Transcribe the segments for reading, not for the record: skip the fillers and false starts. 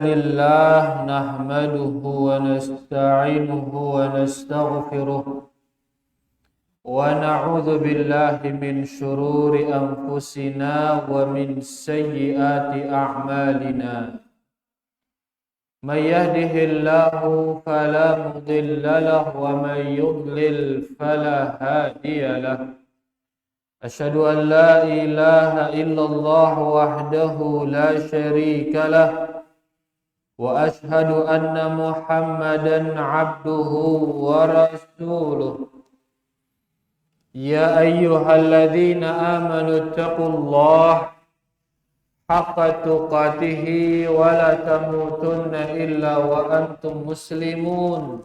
لله نحمده ونستعينه ونستغفره ونعوذ بالله من شرور أنفسنا ومن سيئات أعمالنا من يهده الله فلا مضل له ومن يضلل فلا هادي له أشهد أن لا إله إلا الله وحده لا شريك له وأشهد أن محمدا عبده ورسوله يا أيها الذين آمنوا اتقوا الله حق تقاته ولا تموتن إلا وأنتم مسلمون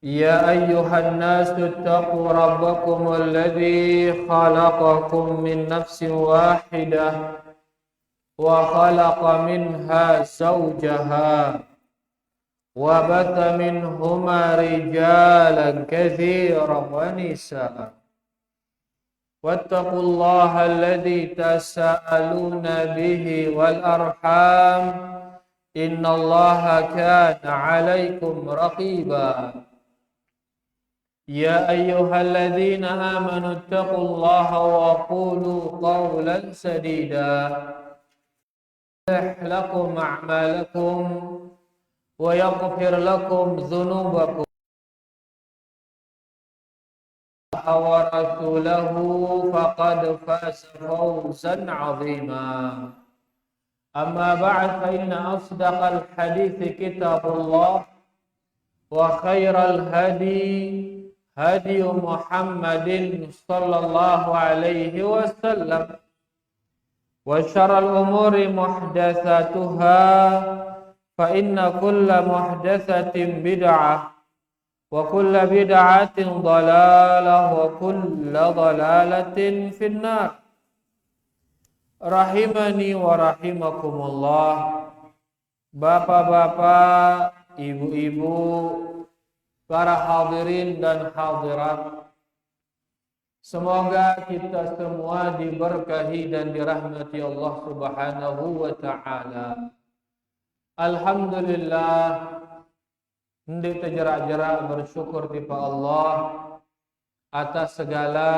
يا أيها الناس اتقوا ربكم الذي خلقكم من نفس واحدة وخلق منها زوجها وبث منهما رجالا كثيرا ونساء واتقوا الله الذي تساءلون به والأرحام إن الله كان عليكم رقيبا يا أيها الذين آمنوا اتقوا الله وقولوا قولا سديدا يصلح لكم أعمالكم ويغفر لكم ذنوبكم ورسوله فقد فاز فوزا عظيما أما بعد فإن أصدق الحديث كتاب الله وخير الهدي هدي محمد صلى الله عليه وسلم وشر الأمور محدثاتها فإن كل محدثة بدعة وكل بدعة ضلالة وكل ضلالة في النار rahimani wa rahimakumullah. Bapak-bapak, ibu-ibu, para hadirin dan hadirat, semoga kita semua diberkahi dan dirahmati Allah Subhanahu wa ta'ala. Alhamdulillah, hendak terjerak-jerak bersyukur kepada Allah atas segala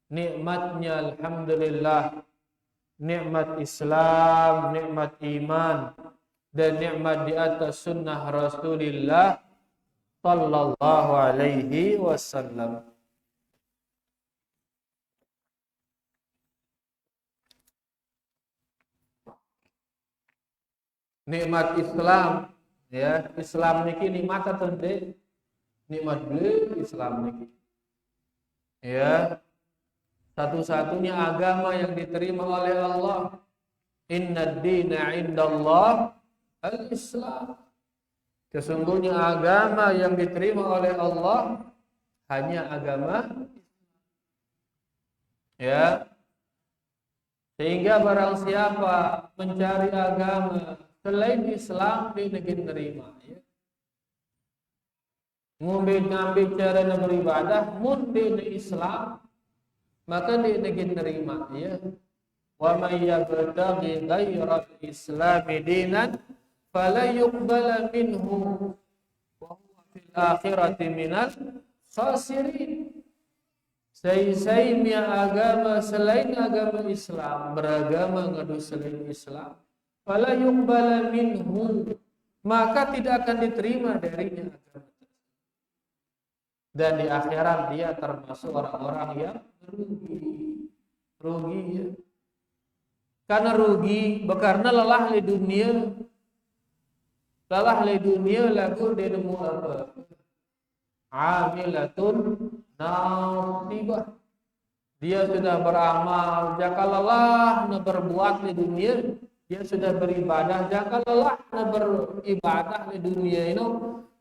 nikmatnya. Alhamdulillah, nikmat Islam, nikmat iman, dan nikmat di atas sunnah Rasulullah sallallahu alaihi wasallam. Nikmat Islam, ya, Islam niki nikmat atau tidak? Nikmat beli Islam niki. Ya, satu-satunya agama yang diterima oleh Allah. Inna ad-dina 'indallah al-Islam. Sesungguhnya agama yang diterima oleh Allah hanya agama, ya. Sehingga barang siapa mencari agama selain Islam, dia negeri nerima, ya. Ngambil cara beribadah mun di Islam, maka dia negeri nerima, ya. Wa may yabtaghi ghayra al-islam dinan fala yuqbala minhu wa huwa fil akhirati minal khasirin. Saya agama selain agama Islam, beragama ngadu selain Islam, fala yuqbala minhu, maka tidak akan diterima darinya agama. Dan di akhirat dia termasuk orang-orang yang rugi, ya. Karena rugi, karena lelah di dunia. Lelah di dunia lagu dia nemu apa? Amilatun nasibah. Dia sudah beramal, jika lelah berbuat di dunia, dia sudah beribadah, jika lelah beribadah di dunia ini,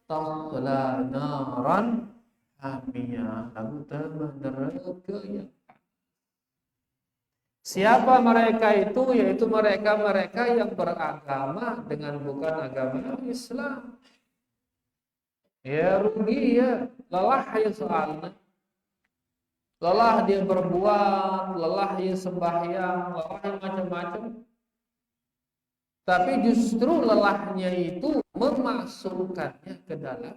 tasla naran hamiyah, lagu tambah neraka yang. Siapa mereka itu? Yaitu mereka yang beragama dengan bukan agama Islam. Ya rugi, ya, lelah ya soalnya. Lelah dia berbuat, lelah dia sembahyang, lelah dia macam-macam. tapi justru lelahnya itu memasukkannya ke dalam.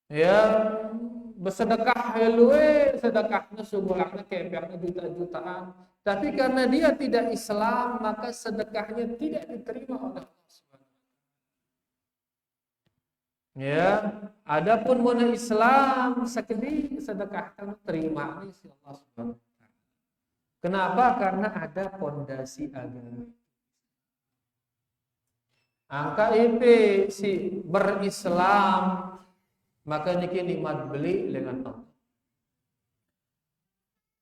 Ya, bersedekah luwe, sedekahnya subhanallah kempernya juta-jutaan. Tapi karena dia tidak Islam, maka sedekahnya tidak diterima oleh Allah Subhanahu. Ya, adapun mun Islam sakedi sedekah terima ni si Allah Subhanahu. Kenapa? Karena ada pondasi agama. Angka IP si berislam, maka niki nikmat beli dengan Allah.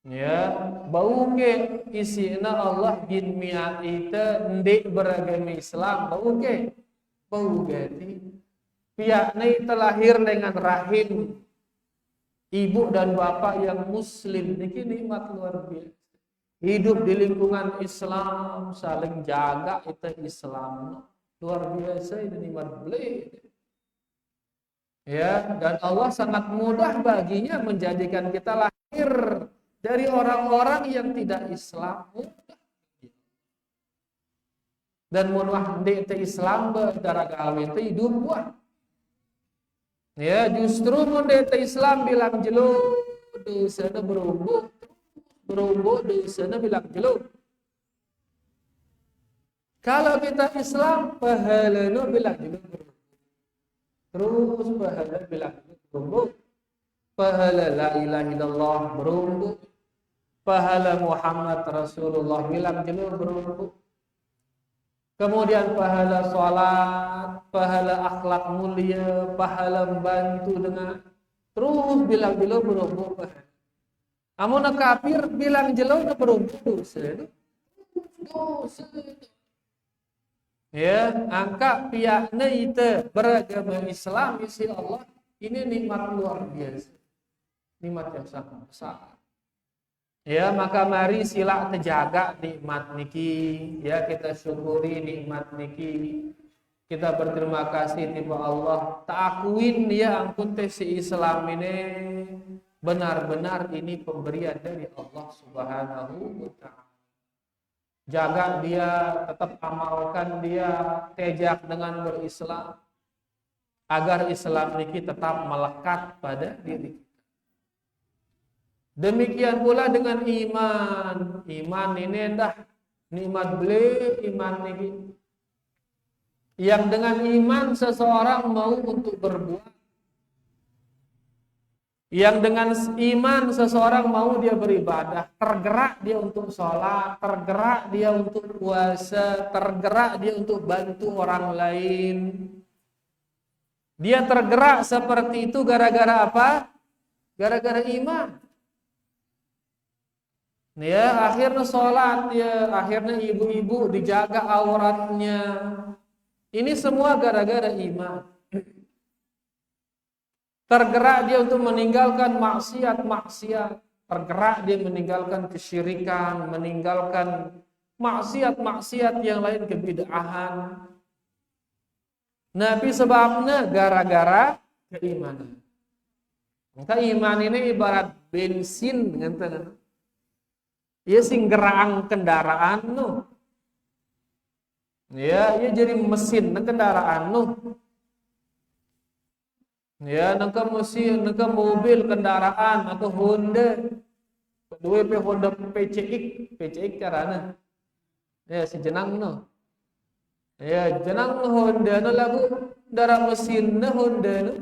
Ya, bau ke isina Allah bin miat ita ndik beragama Islam, bau ke bau gati. Pihak ini terlahir dengan rahim ibu dan bapak yang muslim, niki nikmat luar biasa. Hidup di lingkungan Islam, saling jaga itu Islam. Luar biasa ini nikmat beli. Ya, dan Allah sangat mudah baginya menjadikan kita lahir dari orang-orang yang tidak Islam. Dan munwah di Islam berdarah kawin itu hidup buat. Ya, justru mun di Islam bilang jelo dosana berumbu dosana bilang jelo. Kalau kita Islam, pahalanya bilang juga terus pahala bilang berumbu, pahala la ilaha illallah berumbu, pahala Muhammad Rasulullah bilang juga berumbu. Kemudian pahala sholat, pahala akhlak mulia, pahala membantu dengan terus bilang jelo berumbu pahala. Amun kafir bilang jelo berumbu dosa. Ya, angka pihaknya itu beragama Islam isi Allah, ini nikmat luar biasa, nikmat yang sangat besar. Ya, maka mari sila terjaga nikmat niki, ya kita syukuri nikmat niki, kita berterima kasih tiba Allah, ta'akuin ya ampun si Islam ini benar-benar ini pemberian dari Allah Subhanahu wa Ta'ala. Jaga dia, tetap amalkan dia, tejak dengan berislam agar Islam ini tetap melekat pada diri kita. Demikian pula dengan iman. Iman ini dah nikmat beli iman ini. Yang dengan iman seseorang mau untuk berbuat. Yang dengan iman seseorang mau dia beribadah, tergerak dia untuk sholat, tergerak dia untuk puasa, tergerak dia untuk bantu orang lain. Dia tergerak seperti itu gara-gara apa? Gara-gara iman. Ya, akhirnya sholat ya, akhirnya ibu-ibu dijaga auratnya. Ini semua gara-gara iman. Tergerak dia untuk meninggalkan maksiat-maksiat. Tergerak dia meninggalkan kesyirikan, meninggalkan maksiat-maksiat yang lain, kebid'ahan. Nabi sebabnya gara-gara keimanan. Maka iman ini ibarat bensin, ngenten. Ia sing gerang kendaraan nu. Ya, ia jadi mesin kendaraan nu. Ya, nangka mesin, nangka mobil kendaraan atau Honda. Dua Honda PCX karena. Ya, si jenang no. Ya, jenang no Honda no lagu darah mesin no Honda no.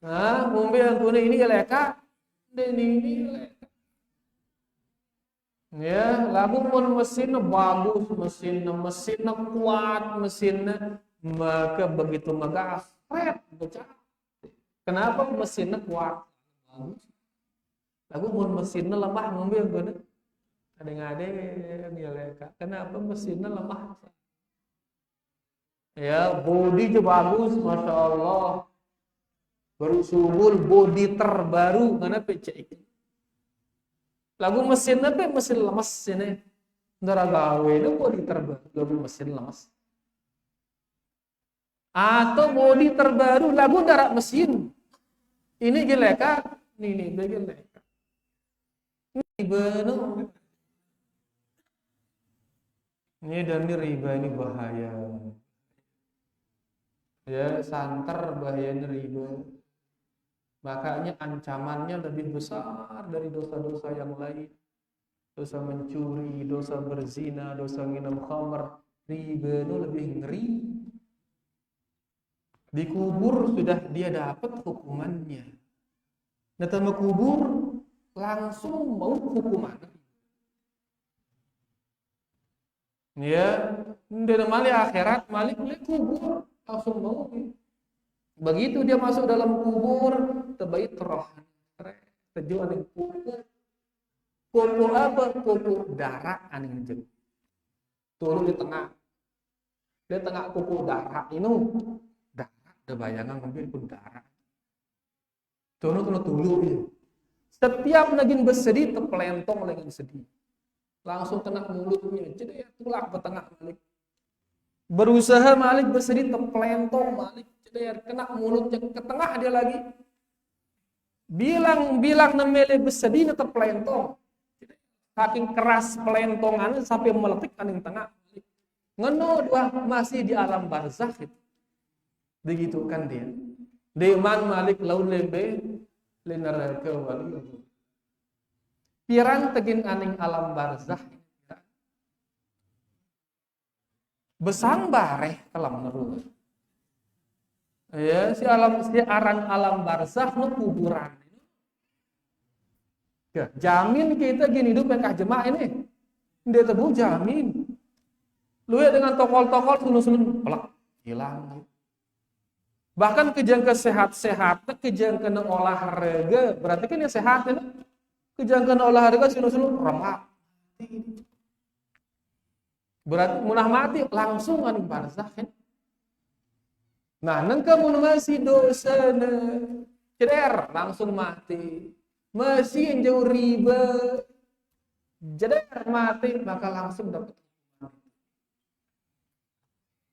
Nah, mobil yang kuning ini leka, ini leka. Ya, lagu mun mesin bagus, mesin kuat, mesinnya maka begitu megah, pecah. Kenapa mesinnya kuat? Bagus. Lagu mun mesinnya lemah mobil bener. Kadang-kadang ya leka. Kenapa mesinnya lemah? Ya, bodi bagus, masya Allah. Baru subul bodi terbaru karena PCX. Lagu mesinnya tuh mesin lemes ini. Ndara gawe itu bodi terbaru, lagu mesin lemes. Atau bodi terbaru lagu darat mesin. Ini geleka, ini geleka. Ini benar. Ini dan ini riba ini bahaya. Ya, santer bahayanya riba. Makanya ancamannya lebih besar dari dosa-dosa yang lain. Dosa mencuri, dosa berzina, dosa minum khamr. Riba itu lebih ngeri. Dikubur sudah dia dapat hukumannya. Datang kubur langsung mau hukuman. Ya, dari malik akhirat, malik kubur langsung mau. Begitu dia masuk dalam kubur, terbaik roh, terjual yang kubur. Kubur apa? Kubur darah aning jeng. Turun di tengah kubur darah ini, darah ada bayangan ngambil pun darah. Turun dulu ya. Setiap lagi bersedih terpelentong lagi sedih. Langsung kena mulutnya, jadi ya tulak ke tengah malik. Berusaha malik bersedih terpelentong malik, jadi ya kena mulutnya ke tengah dia lagi. Bilang nemele bersedih terpelentong. Saking keras pelentongannya sampai meletik aning tengah. Ngono dua masih di alam barzakh itu. Begitu kan dia. Deman malik laun lembe lenaraka wali. Pirang tegin aning alam barzakh. Besang bareh kelam nerus. Ya, si aran alam barzakh nu kuburan. Ya, jamin kita gini hidup yang kah jemaah ini. Dia tebu jamin. Lu ya dengan tokol-tokol sulun-sulun pelak hilang. Bahkan kejang sehat-sehat, kejang kena olahraga, berarti kan ya sehat ya. Kejang kena olahraga sulun-sulun remak. Berarti munah mati langsung aning barzakh kan. Nah, nengka mun masih dosa ceder langsung mati. Masih yang jauh riba ceder mati maka langsung dapat.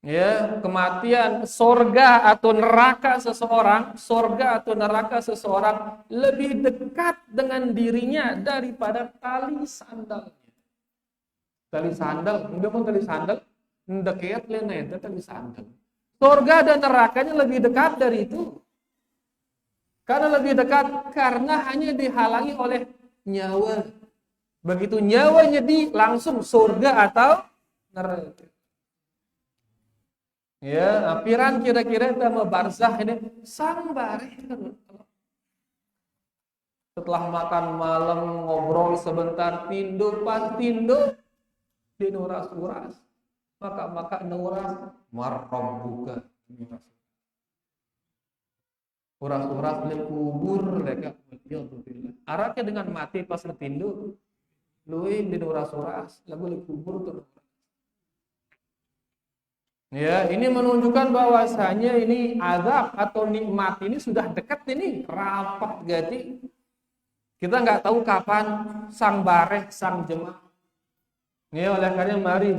Ya, kematian sorga atau neraka seseorang lebih dekat dengan dirinya daripada tali sandalnya. Tali sandal, udah pun tali sandal, dekat lena itu tali sandal. Sorga dan nerakanya lebih dekat dari itu. Karena lebih dekat karena hanya dihalangi oleh nyawa. Begitu nyawanya langsung surga atau neraka. Ya, apiran kira-kira sama barzakh ini sambar. Setelah makan malam ngobrol sebentar tindo pas tindo di nuras-nuras maka nuras marrabbuka uras-uras di kubur mereka billah. Araknya dengan mati pas tindo luwih di nuras-uras lagu di kubur tuh. Ya, ini menunjukkan bahwasanya ini azab atau nikmat ini sudah dekat ini, rapat gati. Kita nggak tahu kapan sang bareh, sang jemaah. Ini oleh karena mari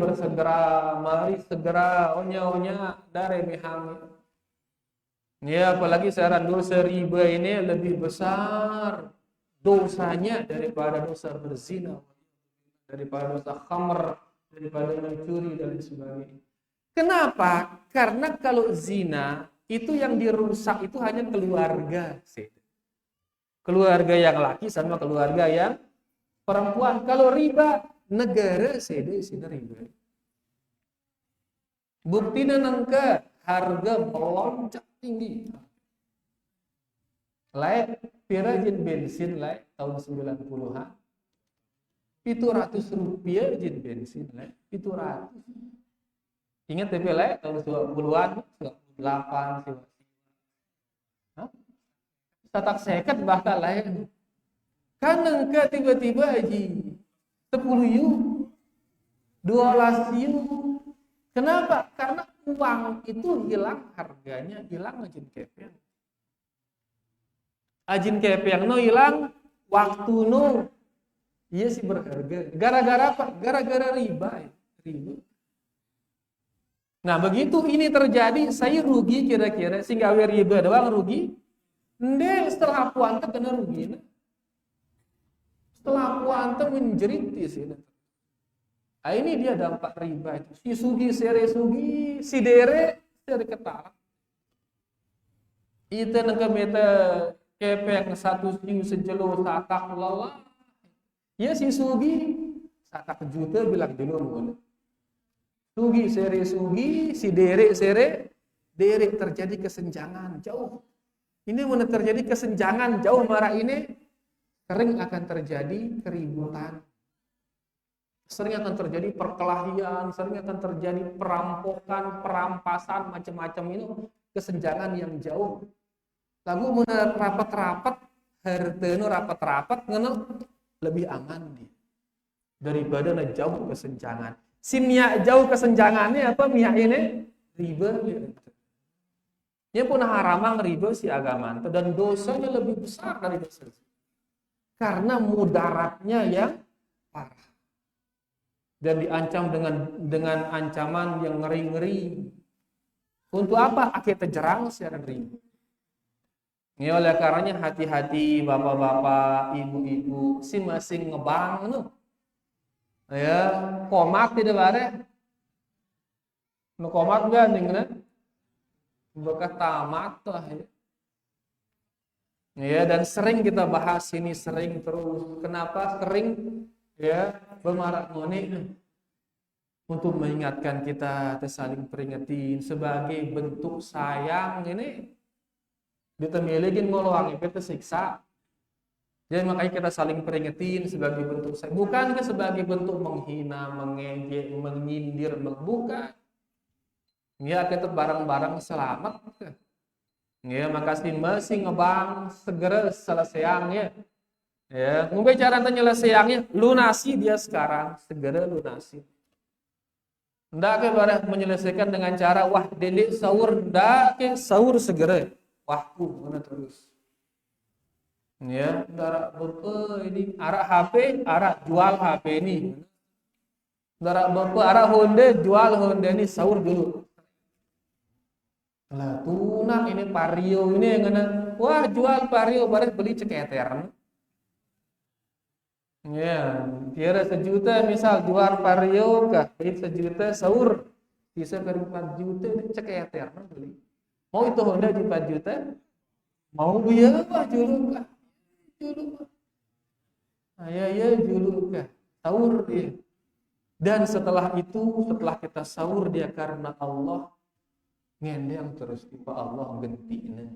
segera onya dari mihami. Ya, apalagi saran dosa riba ini lebih besar dosanya daripada dosa berzina, daripada dosa khamr, daripada mencuri dan sebagainya. Kenapa? Karena kalau zina itu yang dirusak itu hanya keluarga. Keluarga yang laki sama keluarga yang perempuan. Kalau riba, negara sini riba. Buktinya nangka harga melonjak tinggi. Lain pirajin bensin lain tahun 90-an. Rp700 jin bensin lain 700. Ingat tapi lah tahun 20-an, 98 sih. Tatak seket bahkan lain. Kan engke tiba-tiba haji 10 yu, 12 yu. Kenapa? Karena uang itu hilang harganya, hilang ajin kepiang. Ajin kepiang no hilang, waktu no iya sih berharga. Gara-gara apa? Gara-gara riba. Nah begitu ini terjadi, saya rugi kira-kira sehingga riba doang rugi. Ndek setelah puanta kena rugi. Setelah puanta menjerit di sini. Ini dia dampak riba itu. Si sugi, sere sugi, si dere, sere ketara. Itu nengke meta kepeng satu siu sejelo satak lala. Ya si sugi, satak juta bilang dulu. Sugi, sugi, si dere, sere, dere terjadi kesenjangan jauh. Ini mana terjadi kesenjangan jauh marah ini, sering akan terjadi keributan. Sering akan terjadi perkelahian, sering akan terjadi perampokan, perampasan, macam-macam ini kesenjangan yang jauh. Lalu mana rapat-rapat, hartenu rapat-rapat, lebih aman dia daripada jauh kesenjangan. Si miak jauh kesenjangannya apa miak ini? Riba. Dia pun haramang riba si agama dan dosanya lebih besar dari dosa. Karena mudaratnya yang parah. Dan diancam dengan ancaman yang ngeri-ngeri. Untuk apa? Kita jerang secara riba. Ini oleh karenanya hati-hati bapak-bapak, ibu-ibu, si masing ngebang nu. Ya, komat tidak bare. Nu komat gandeng bekas tamat tuh ya. Ya, dan sering kita bahas ini sering terus. Kenapa sering? Ya, bermarak ngone untuk mengingatkan kita saling peringatin sebagai bentuk sayang ini ditemilikin ngoloang itu tersiksa. Jadi makanya kita saling peringatin sebagai bentuk sayang, bukan sebagai bentuk menghina, mengejek, menyindir, bukan. Ya kita bareng-bareng selamat. Ya makasih masih ngebang segera selesaiannya. Ya, ngombe cara penyelesaiannya lunasi dia sekarang, segera lunasi. Ndak ke barang menyelesaikan dengan cara wah delik sahur, ndak ke sahur segera. Wahku mana terus. Ya, ndak ini arah HP, arah jual HP ini. Ndak bapak arah Honda jual Honda ini sahur dulu. Lah tunak ini Vario ini yang kena. Wah, jual Vario bareng beli ceketer. Ya, kira sejuta misal jual Vario kah, beli sejuta sahur, bisa ke 4 juta ceketer beli. Mau itu Honda di 4 juta? Mau ya Pak juluk kah? Juluk kah? Ya juluk kah? Sahur dia. Dan setelah itu, setelah kita sahur dia karena Allah, ngendeng terus tiba Allah gentinya.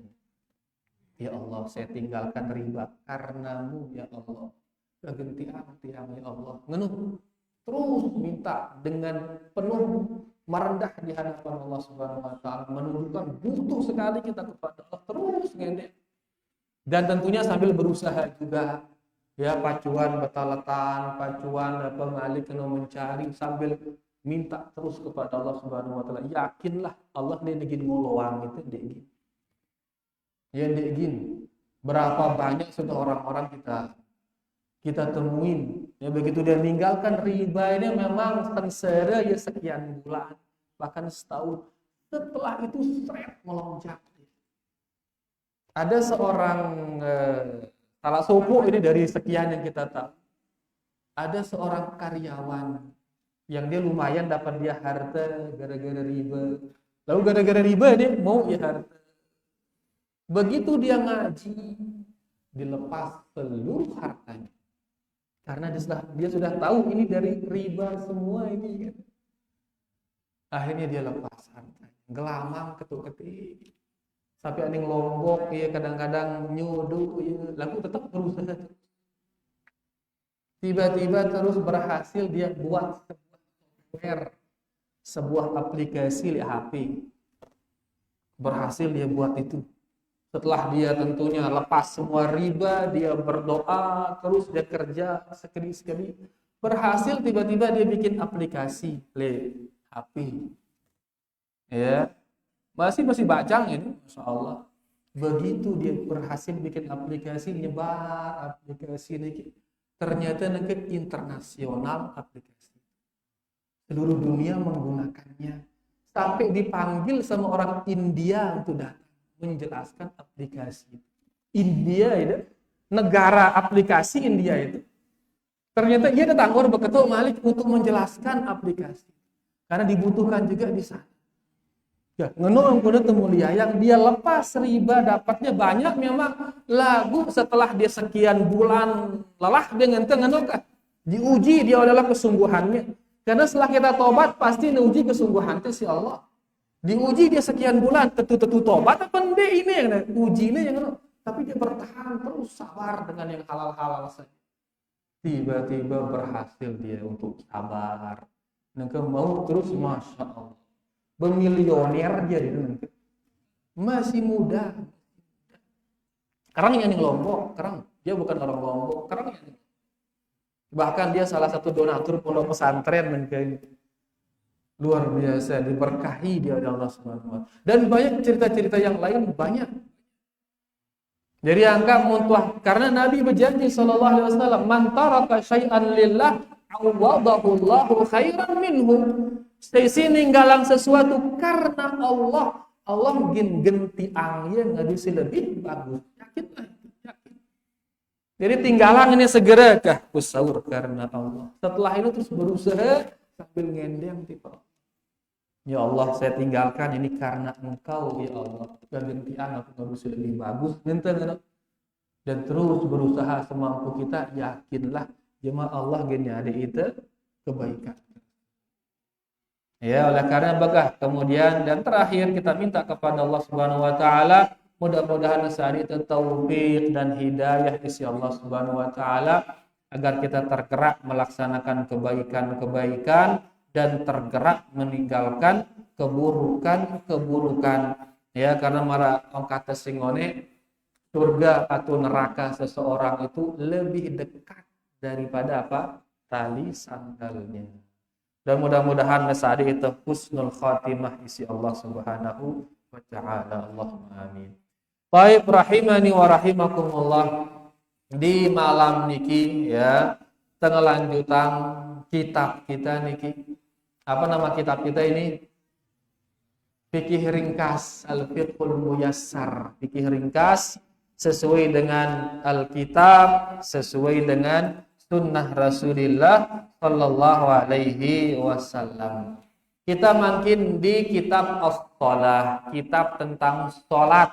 Ya Allah, saya tinggalkan riba karenamu ya Allah. Tiang ya Allah. Ngenuh terus minta dengan penuh merendah di hadapan Allah Subhanahu wa taala, menunjukkan butuh sekali kita kepada Allah, terus ngendek. Dan tentunya sambil berusaha juga ya pacuan betalatan, pacuan pengalik kena mencari sambil minta terus kepada Allah Subhanahu wa taala. Yakinlah Allah negin ngolowang itu degin. Ya degin. Berapa banyak sudah orang-orang kita temuin ya begitu dia meninggalkan riba ini memang sengsara ya sekian bulan bahkan setahun, setelah itu seret melonjak. Ada seorang salah suku ini dari sekian yang kita tahu, ada seorang karyawan yang dia lumayan dapat dia harta gara-gara riba, lalu gara-gara riba dia mau ya harta. Begitu dia ngaji dilepas seluruh hartanya. Karena dia sudah tahu ini dari riba semua ini. Akhirnya dia lepas hartanya. Gelamang ketuk-ketik. Sampai ada yang lombok, ya kadang-kadang nyuduh, ya. Lalu tetap berusaha. Tiba-tiba terus berhasil dia buat sebuah aplikasi di HP. Berhasil dia buat itu. Setelah dia tentunya lepas semua riba, dia berdoa, terus dia kerja sekali-sekali. Berhasil tiba-tiba dia bikin aplikasi le HP. Ya. Masih bacang ini, Masya Allah. Begitu dia berhasil bikin aplikasi, nyebar aplikasi ini. Ternyata nanti internasional aplikasi. Seluruh dunia menggunakannya. Sampai dipanggil sama orang India untuk datang menjelaskan aplikasi India itu, negara aplikasi India itu Ternyata ia datang berketua Malik untuk menjelaskan aplikasi. Karena dibutuhkan juga di sana. Ya, ngono kudu mulia yang dia lepas riba dapatnya banyak memang lagu setelah dia sekian bulan lelah dengan ngono diuji dia adalah kesungguhannya. Karena setelah kita tobat pasti diuji kesungguhan si Allah. Diuji dia sekian bulan tentu tobat apa enggak ini yang ujinya yang ngono. Tapi dia bertahan terus sabar dengan yang halal-halal saja. Tiba-tiba berhasil dia untuk sabar. Nengke mau terus Masya Allah. Bermilioner dia itu. Masih muda. Kerang yang di Lombok, kerang. Dia bukan orang Lombok, kerang yang bahkan dia salah satu donatur pondok pesantren nengke. Luar biasa, diberkahi dia oleh Allah Subhanahu wa taala. Dan banyak cerita-cerita yang lain banyak. Jadi angka muntah karena Nabi berjanji sallallahu alaihi wasallam, "Man taraka syai'an lillah, awadahu Allahu khairan minhu." Stasi ninggalang sesuatu karena Allah, Allah genti angin ngadusi lebih bagus. Yakinlah, yakin. Jadi tinggalang ini segera kah kusaur karena Allah. Setelah itu terus berusaha sambil ngendeng tipe. Ya Allah, saya tinggalkan ini karena Engkau, ya Allah. Gantian aku ngadusi lebih bagus. Dan terus berusaha semampu kita, yakinlah jemaah Allah gini ada itu kebaikan. Ya, oleh karena begah kemudian dan terakhir kita minta kepada Allah Subhanahu wa taala mudah-mudahan saat itu taufik dan hidayah isi Allah Subhanahu wa taala agar kita tergerak melaksanakan kebaikan-kebaikan dan tergerak meninggalkan keburukan-keburukan. Ya, karena mara ongkata singone surga atau neraka seseorang itu lebih dekat daripada apa? Tali sandalnya. Dan mudah-mudahan saat itu husnul khatimah isi Allah Subhanahu wa taala. Allahumma amin. Baik, rahimani wa rahimakumullah. Di malam niki ya, tengah lanjutan kitab kita niki. Apa nama kitab kita ini? Fikih ringkas, Al-Fiqhul Muyassar. Fikih ringkas sesuai dengan Alkitab, sesuai dengan sunnah Rasulullah sallallahu alaihi wasallam. Kita makin di kitab as-shalah, kitab tentang salat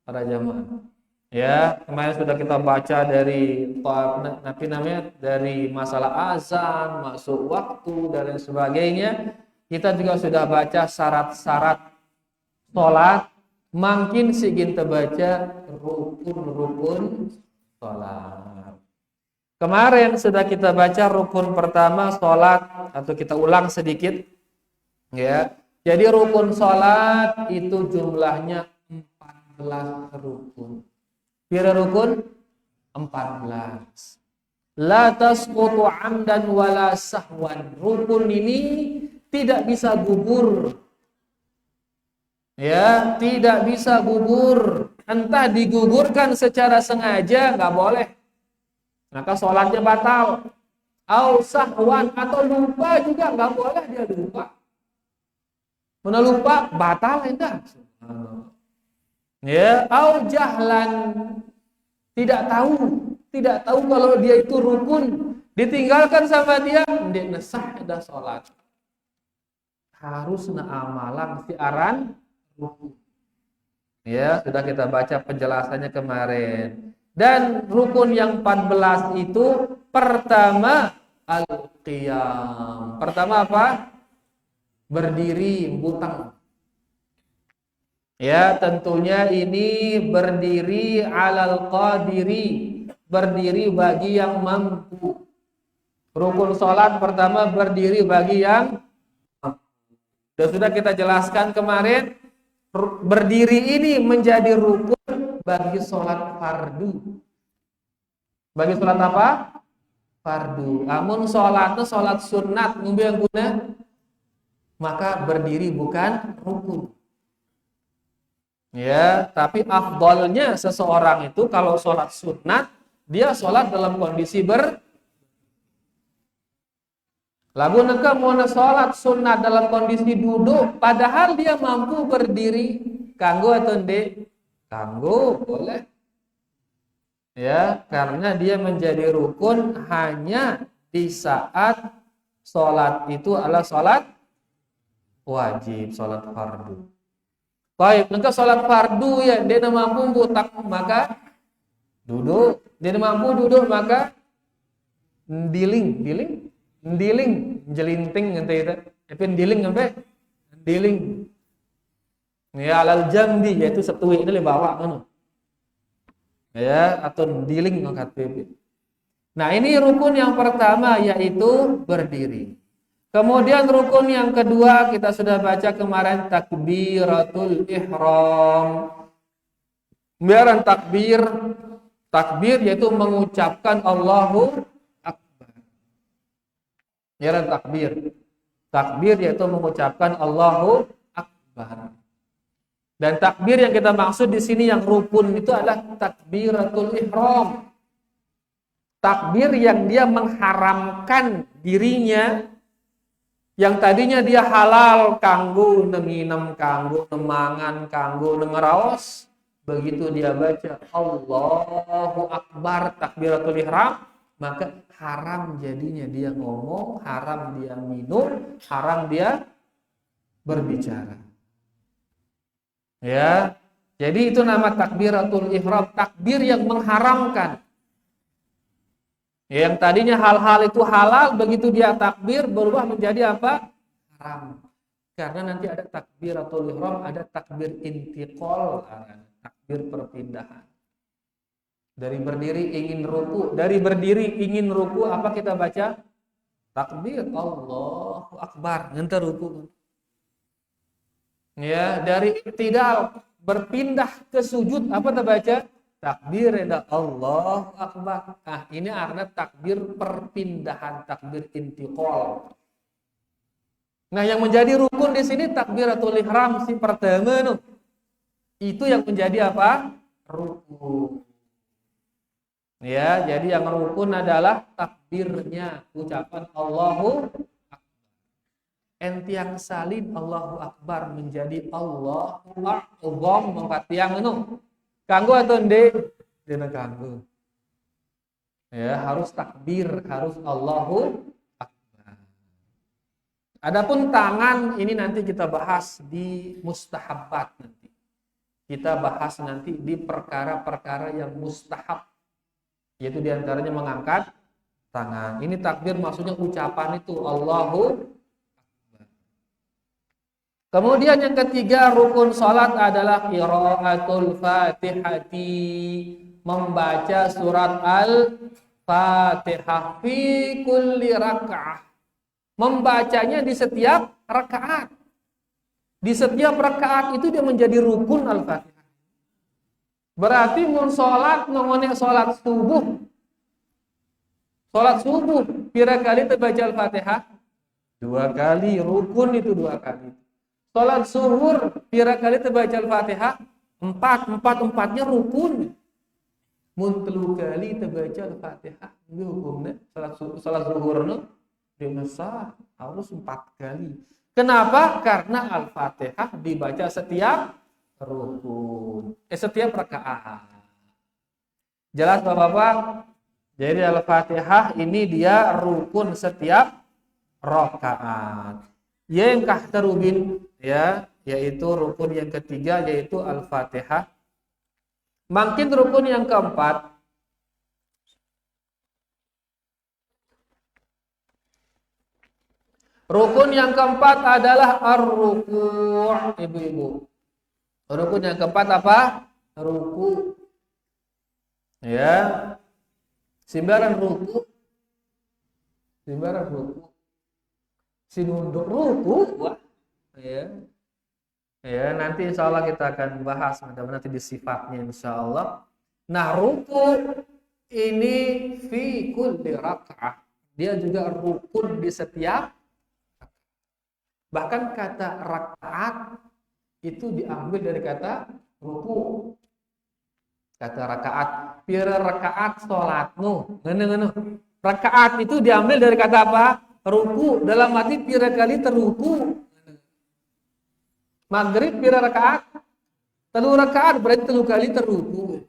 para jamaah. Ya, kemarin sudah kita baca dari dari masalah azan, masuk waktu dan lain sebagainya. Kita juga sudah baca syarat-syarat salat, makin sigin terbaca rukun-rukun salat. Kemarin sudah kita baca rukun pertama salat atau kita ulang sedikit. Ya. Jadi rukun salat itu jumlahnya 14 rukun. Pira rukun? 14. La tasqutu amdan wala sahwan. Rukun ini tidak bisa gugur. Ya, tidak bisa gugur. Entah digugurkan secara sengaja, nggak boleh. Maka sholatnya batal. Au sahwan atau lupa juga nggak boleh dia lupa. Mana lupa batal enggak? Ya, au jahlan tidak tahu kalau dia itu rukun, ditinggalkan sama dia, ndak nesah ada salat. Harus amalan siaran rukun. Ya, sudah kita baca penjelasannya kemarin. Dan rukun yang 14 itu pertama al-qiyam. Pertama apa? Berdiri butang. Ya, tentunya ini berdiri alal qadiri, berdiri bagi yang mampu. Rukun salat pertama berdiri bagi yang mampu. Dan sudah kita jelaskan kemarin, berdiri ini menjadi rukun bagi salat fardu. Bagi salat apa? Fardu. Amun salatnya salat sunat yang guna, maka berdiri bukan rukun. Ya, tapi afdalnya seseorang itu kalau sholat sunat, dia sholat dalam kondisi lagu neka mau sholat sunat dalam kondisi duduk, padahal dia mampu berdiri, kanggo atau ndek? Kanggo, boleh. Ya, karena dia menjadi rukun hanya di saat sholat itu adalah sholat wajib, sholat fardu. Baik, maka sholat fardu ya dia mampu butak maka duduk, dia mampu duduk maka diling, jelinting ngente itu. Tapi diling sampai diling. Ya alal jambi yaitu setuwi ini bawa kan. Ya, atau diling ngangkat pipi. Nah, ini rukun yang pertama yaitu berdiri. Kemudian rukun yang kedua kita sudah baca kemarin takbiratul ihram. Biaran takbir yaitu mengucapkan Allahu Akbar. Biaran takbir yaitu mengucapkan Allahu Akbar. Dan takbir yang kita maksud di sini yang rukun itu adalah takbiratul ihram. Takbir yang dia mengharamkan dirinya yang tadinya dia halal kanggo nginem, kanggo nemangan, kanggo ngeraos, begitu dia baca Allahu Akbar takbiratul ihram, maka haram jadinya dia ngomong, haram dia minum, haram dia berbicara. Ya, jadi itu nama takbiratul ihram, takbir yang mengharamkan. Yang tadinya hal-hal itu halal, begitu dia takbir berubah menjadi apa? Haram. Karena nanti ada takbiratul ihram, ada takbir intiqal, takbir perpindahan. Dari berdiri ingin ruku, apa kita baca? Takbir Allahu Akbar, ngenter ruku. Ya, dari iktidal berpindah ke sujud apa kita baca? Takbir ada Allahu Akbar. Nah, ini artinya takbir perpindahan, takbir intiqal. Nah, yang menjadi rukun di sini takbiratul ihram si pertama no. Itu yang menjadi apa? Rukun. Ya, jadi yang rukun adalah takbirnya, ucapan Allahu entiang salin Allahu Akbar menjadi Allahu Akbar mangkat tiang anu kanggo atau ende dina kanggo ya harus takbir harus Allahu Akbar. Adapun tangan ini nanti kita bahas di mustahabat nanti kita bahas nanti di perkara-perkara yang mustahab yaitu diantaranya mengangkat tangan. Ini takbir maksudnya ucapan itu Allahu. Kemudian yang ketiga rukun salat adalah qiraatul Fatihati, membaca surat Al-Fatihah fi kulli raka'ah. Membacanya di setiap rakaat. Di setiap rakaat itu dia menjadi rukun Al-Fatihah. Berarti mun salat ngomongnya salat subuh. Salat subuh pira kali terbaca Al-Fatihah? 2 kali, rukun itu 2 kali. Salat zuhur pira kali terbaca Al-Fatihah? 4-4-nya rukun. Mun 3 kali terbaca Al-Fatihah, ini hukumnya salat zuhurna dia sah harus 4 kali. Kenapa? Karena Al-Fatihah dibaca setiap rukun. Setiap rakaat. Jelas Bapak-bapak? Jadi Al-Fatihah ini dia rukun setiap rakaat. Yang kahtarubin ya yaitu rukun yang ketiga yaitu Al-Fatihah. Makin rukun yang keempat adalah ar-ruku'. Ibu-ibu. Rukun yang keempat apa? Ruku. Ya. Simbaran ruku. Sinunduk ruku. Wah. Ya. Ya, nanti insya Allah kita akan bahas nanti di sifatnya insya Allah. Nah, ruku ini fi kulli raka'ah. Dia juga rukun di setiap. Bahkan kata rakaat itu diambil dari kata ruku. Kata rakaat, pira rakaat salatmu. Ngene. Rakaat itu diambil dari kata apa? Ruku. Dalam arti pira kali teruku. Maghrib pira rakaat? 3 rakaat berarti 3 kali teruku.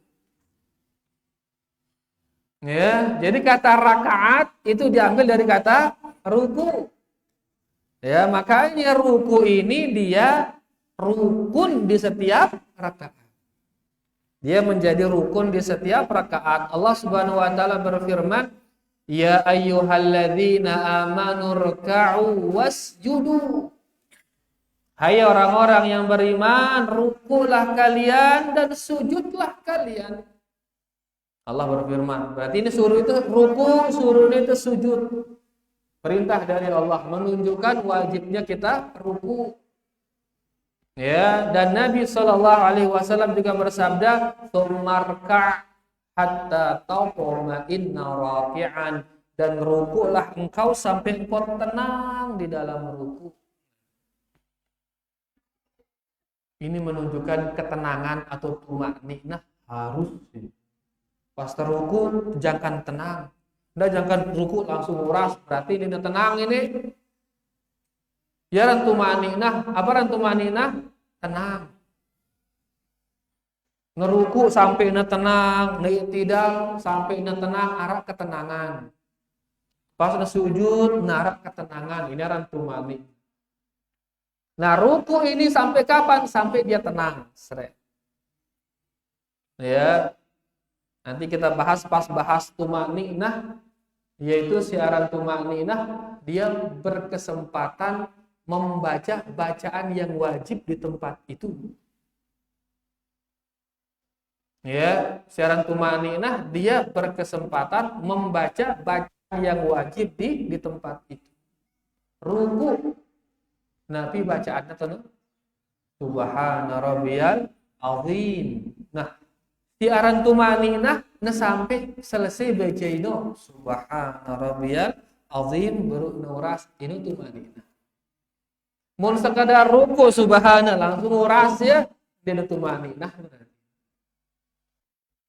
Ya, jadi kata rakaat itu diambil dari kata ruku. Ya, makanya ruku ini dia rukun di setiap rakaat. Dia menjadi rukun di setiap rakaat. Allah Subhanahu wa taala berfirman, "Ya ayyuhalladzina amanu ruk'u wasjudu." Hai orang-orang yang beriman, rukulah kalian dan sujudlah kalian. Allah berfirman. Berarti ini suruh itu ruku, suruh itu sujud. Perintah dari Allah menunjukkan wajibnya kita ruku. Ya, dan Nabi Shallallahu alaihi wasallam juga bersabda, "Tsummarka hatta taquma raki'an." Dan rukulah engkau sampai engkau tenang di dalam ruku. Ini menunjukkan ketenangan atau tumakninah harus. Pas teruku jangan tenang. Jangan ruku langsung uras, berarti ini tenang ini. Ya rantumaninah, apa rantumaninah? Tenang. Ngeruku sampai na tenang, tidak sampai na tenang, arah ketenangan. Pas na sujud, arah ketenangan, ini rantumani. Nah ruku ini sampai kapan? Sampai dia tenang. Ya, nanti kita bahas pas bahas tumakninah, yaitu siaran tumakninah, dia berkesempatan membaca bacaan yang wajib di tempat itu. Ya, siaran tumakninah dia berkesempatan membaca bacaan yang wajib di tempat itu. Ruku, Nabi bacaannya tuh Subhana rabbiyal azim. Nah, siaran tumakninah sampai selesai baca itu Subhana rabbiyal azim baru nuras ini tumakninah. Mun sekadar ruku subhana langsung uras ya dia tumakninah.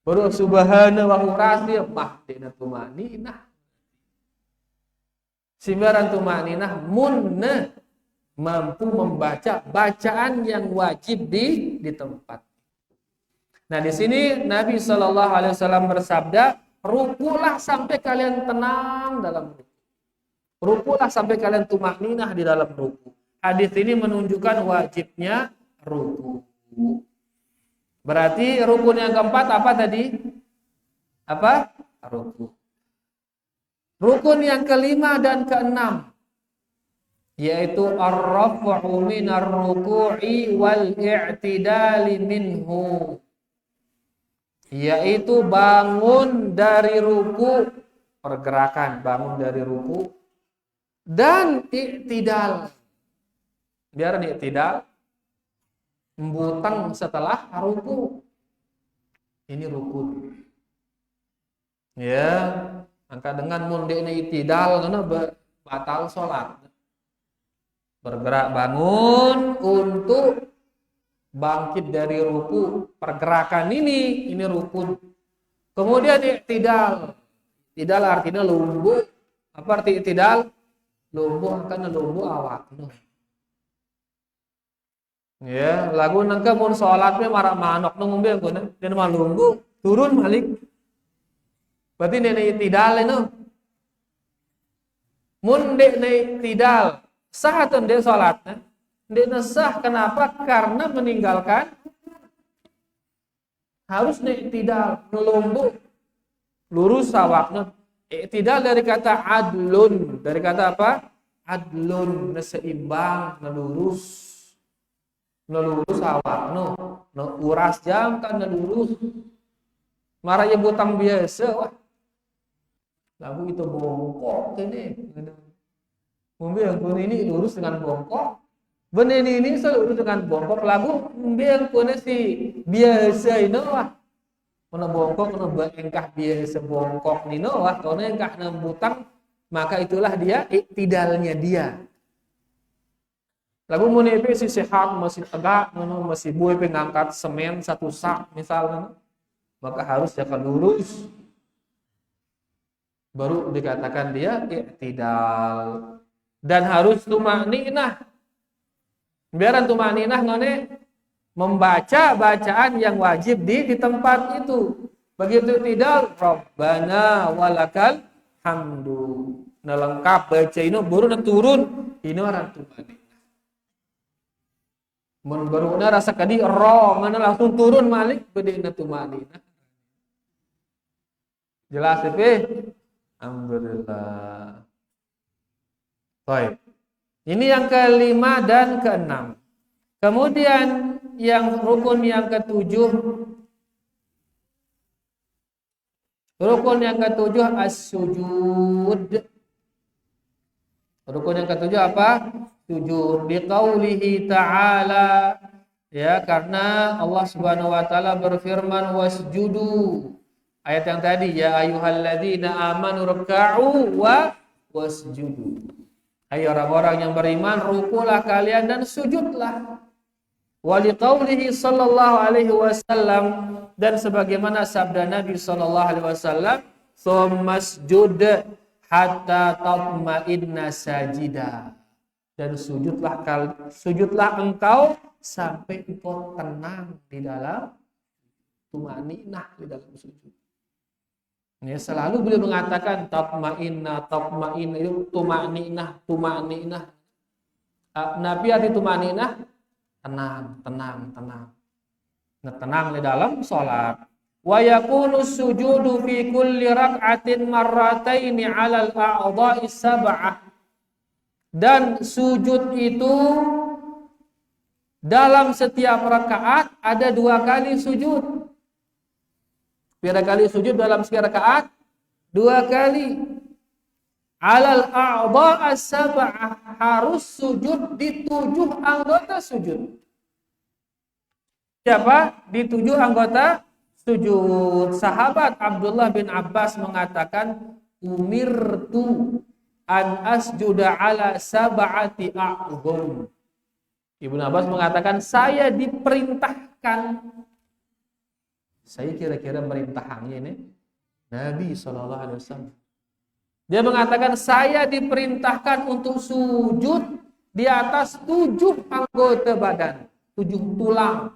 Baru subhana wa uras ya mah dia tumakninah. Simbaran tumakninah munna mampu membaca bacaan yang wajib di tempat. Nah, di sini Nabi Shallallahu alaihi wasallam bersabda, rukulah sampai kalian tenang dalam ruku. Rukulah sampai kalian tumakninah di dalam ruku. Hadis ini menunjukkan wajibnya ruku. Berarti rukun yang keempat apa tadi? Apa? Ruku. Rukun yang kelima dan keenam yaitu ar-raf'u minar ruku'i wal i'tidali minhu, yaitu bangun dari ruku, pergerakan bangun dari ruku dan i'tidal. Biar i'tidal membutang setelah ruku. Ini rukun. Ya, maka dengan mundekna i'tidal karena batal salat. Bergerak bangun untuk bangkit dari ruku. Pergerakan ini rukun. Kemudian i'tidal. I'tidal artinya lumbuh. Apa arti i'tidal? Lumbuh akan lumbuh awakna. Ya, lagu nangka mun salatnya marak manok nang ngombe ngono, den lumbuh turun balik. Berarti nenek i'tidal itu. Mun nenek i'tidal sah atau dia sholatnya? Dia sah, kenapa? Karena meninggalkan harus tidak melumbuh lurus awaknya. Tidak dari kata adlun, dari kata apa? Adlun, seimbang, melurus awaknya, uras jam kan melurus. Marahnya butang biasa, wah. Lagu itu bongkok ini. Mobil yang ini lurus dengan bongkok. Benih ini lurus dengan bongkok. Lagu mobil yang si biasa ini wah. Kena bongkok, kena engkah biasa bongkok ini wah. Kena engkah nembutang, maka itulah dia iktidalnya dia. Lagu monepe si sehat masih tegak, masih buai pengangkat semen satu sak misalnya, maka harus jaga lurus. Baru dikatakan dia iktidal. Dan harus tumakninah. Biaran tumakninah ngone membaca bacaan yang wajib di tempat itu. Begitu tidak, Rabbana walakal hamdu. Nah lengkap baca ini baru turun. Ini orang tumani. Mun baru rasa kadi mana langsung turun malik bedina tumani. Jelas ya? Alhamdulillah. Baik. Ini yang kelima dan keenam. Kemudian yang rukun yang ketujuh. Rukun yang ketujuh as-sujud. Rukun yang ketujuh apa? Sujud. Biqaulihi ta'ala. Ya, karena Allah Subhanahu wa taala berfirman wasjudu. Ayat yang tadi ya ayyuhalladzina amanu ruk'u wasjudu. Hai orang-orang yang beriman, rukulah kalian dan sujudlah. Wa liqaulihi sallallahu alaihi wasallam, dan sebagaimana sabda Nabi sallallahu alaihi wasallam, "Tsummasjud hatta tatma'inna sajida." Dan sujudlah engkau sampai engkau tenang di dalam tumaninah di dalam sujud. Ya, selalu beliau mengatakan tatma'inna itu tumaninah. Nabi arti tumaninah tenang. Nah, tenang di dalam salat. Wa yakunu sujudu fi kulli rak'atin marrataini 'alal a'dha'i sab'ah. Dan sujud itu dalam setiap rakaat ada 2 kali sujud. Berapa kali sujud dalam setiap rakaat? 2 kali. Alal a'dha as-sab'ah, harus sujud di 7 anggota sujud. Siapa? Di 7 anggota sujud. Sahabat Abdullah bin Abbas mengatakan, umirtu an asjuda ala sab'ati a'dham. Ibnu Abbas mengatakan, saya diperintahkan. Saya kira-kira merintahannya ini Nabi SAW. Dia mengatakan saya diperintahkan untuk sujud di atas 7 anggota badan, 7 tulang.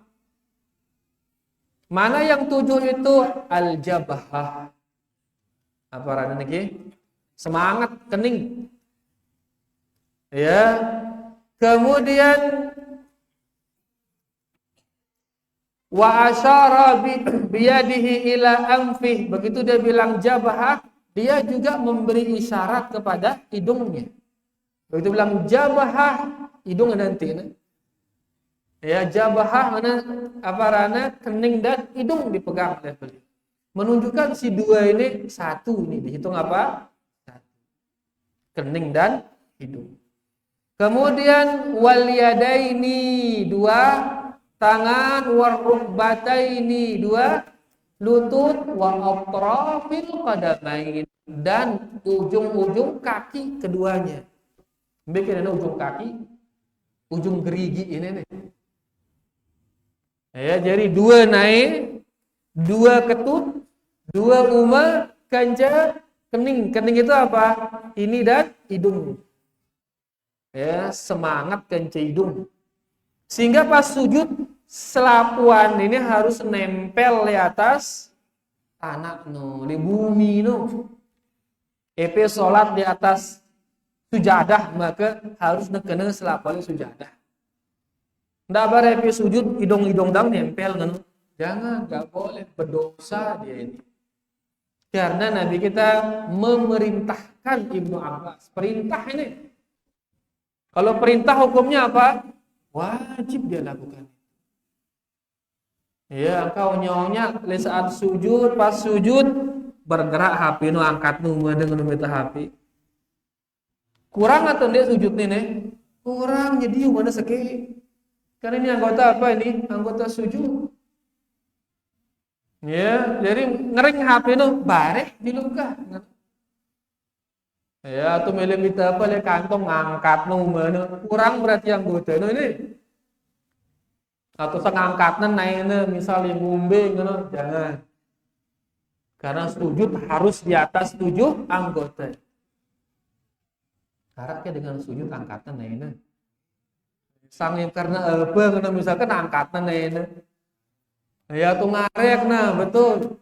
Mana yang 7 itu? Al-jabhah. Apa artinya lagi? Semangat, kening. Ya. Kemudian wa asyara biyadihi ila anfih. Begitu dia bilang jabhah, dia juga memberi isyarat kepada hidungnya. Begitu bilang jabhah, hidung nanti. Ya, jabhah mana apa rana kening dan hidung dipegang oleh beliau. Menunjukkan si 2 ini satu, ini dihitung apa? Satu. Kening dan hidung. Kemudian wal yadaini, 2 tangan, warukbataini, 2 lutut, wa atrafil qadamain, dan ujung-ujung kaki keduanya. Bikin ujung kaki, ujung gerigi ini nih. Ya, jadi 2 naik, 2 ketut, 2 uma, kanca, kening. Kening itu apa? Ini dan hidung. Ya, semangat kanca hidung. Sehingga pas sujud selapuan ini harus nempel di atas tanah di bumi EP sholat di atas sujadah, maka harus nekene selapuan sujadah. Ndak bare EP sujud hidung dang nempel Jangan, enggak boleh, berdosa dia ini. Karena Nabi kita memerintahkan Ibnu Abbas, perintah ini. Kalau perintah hukumnya apa? Wajib dia lakukan. Ya, engkau nyonya di saat sujud, pas sujud bergerak HP angkat dengan minta HP. Kurang atau dia sujud nih? Kurang, jadi mana seke. Karena ini anggota apa ini? Anggota sujud. Ya, jadi ngering HP bareh di luka. Ya, atau milih kita apa le kantong ngangkat kurang berarti yang anggota ini. Atau ngangkatnya naiknya misalnya ngombe jangan. Karena sujud harus di atas 7 anggota. Karaknya dengan sujud angkatan naiknya. Sangin karena apa misalkan angkatan naiknya. Ya tuh ngarek betul.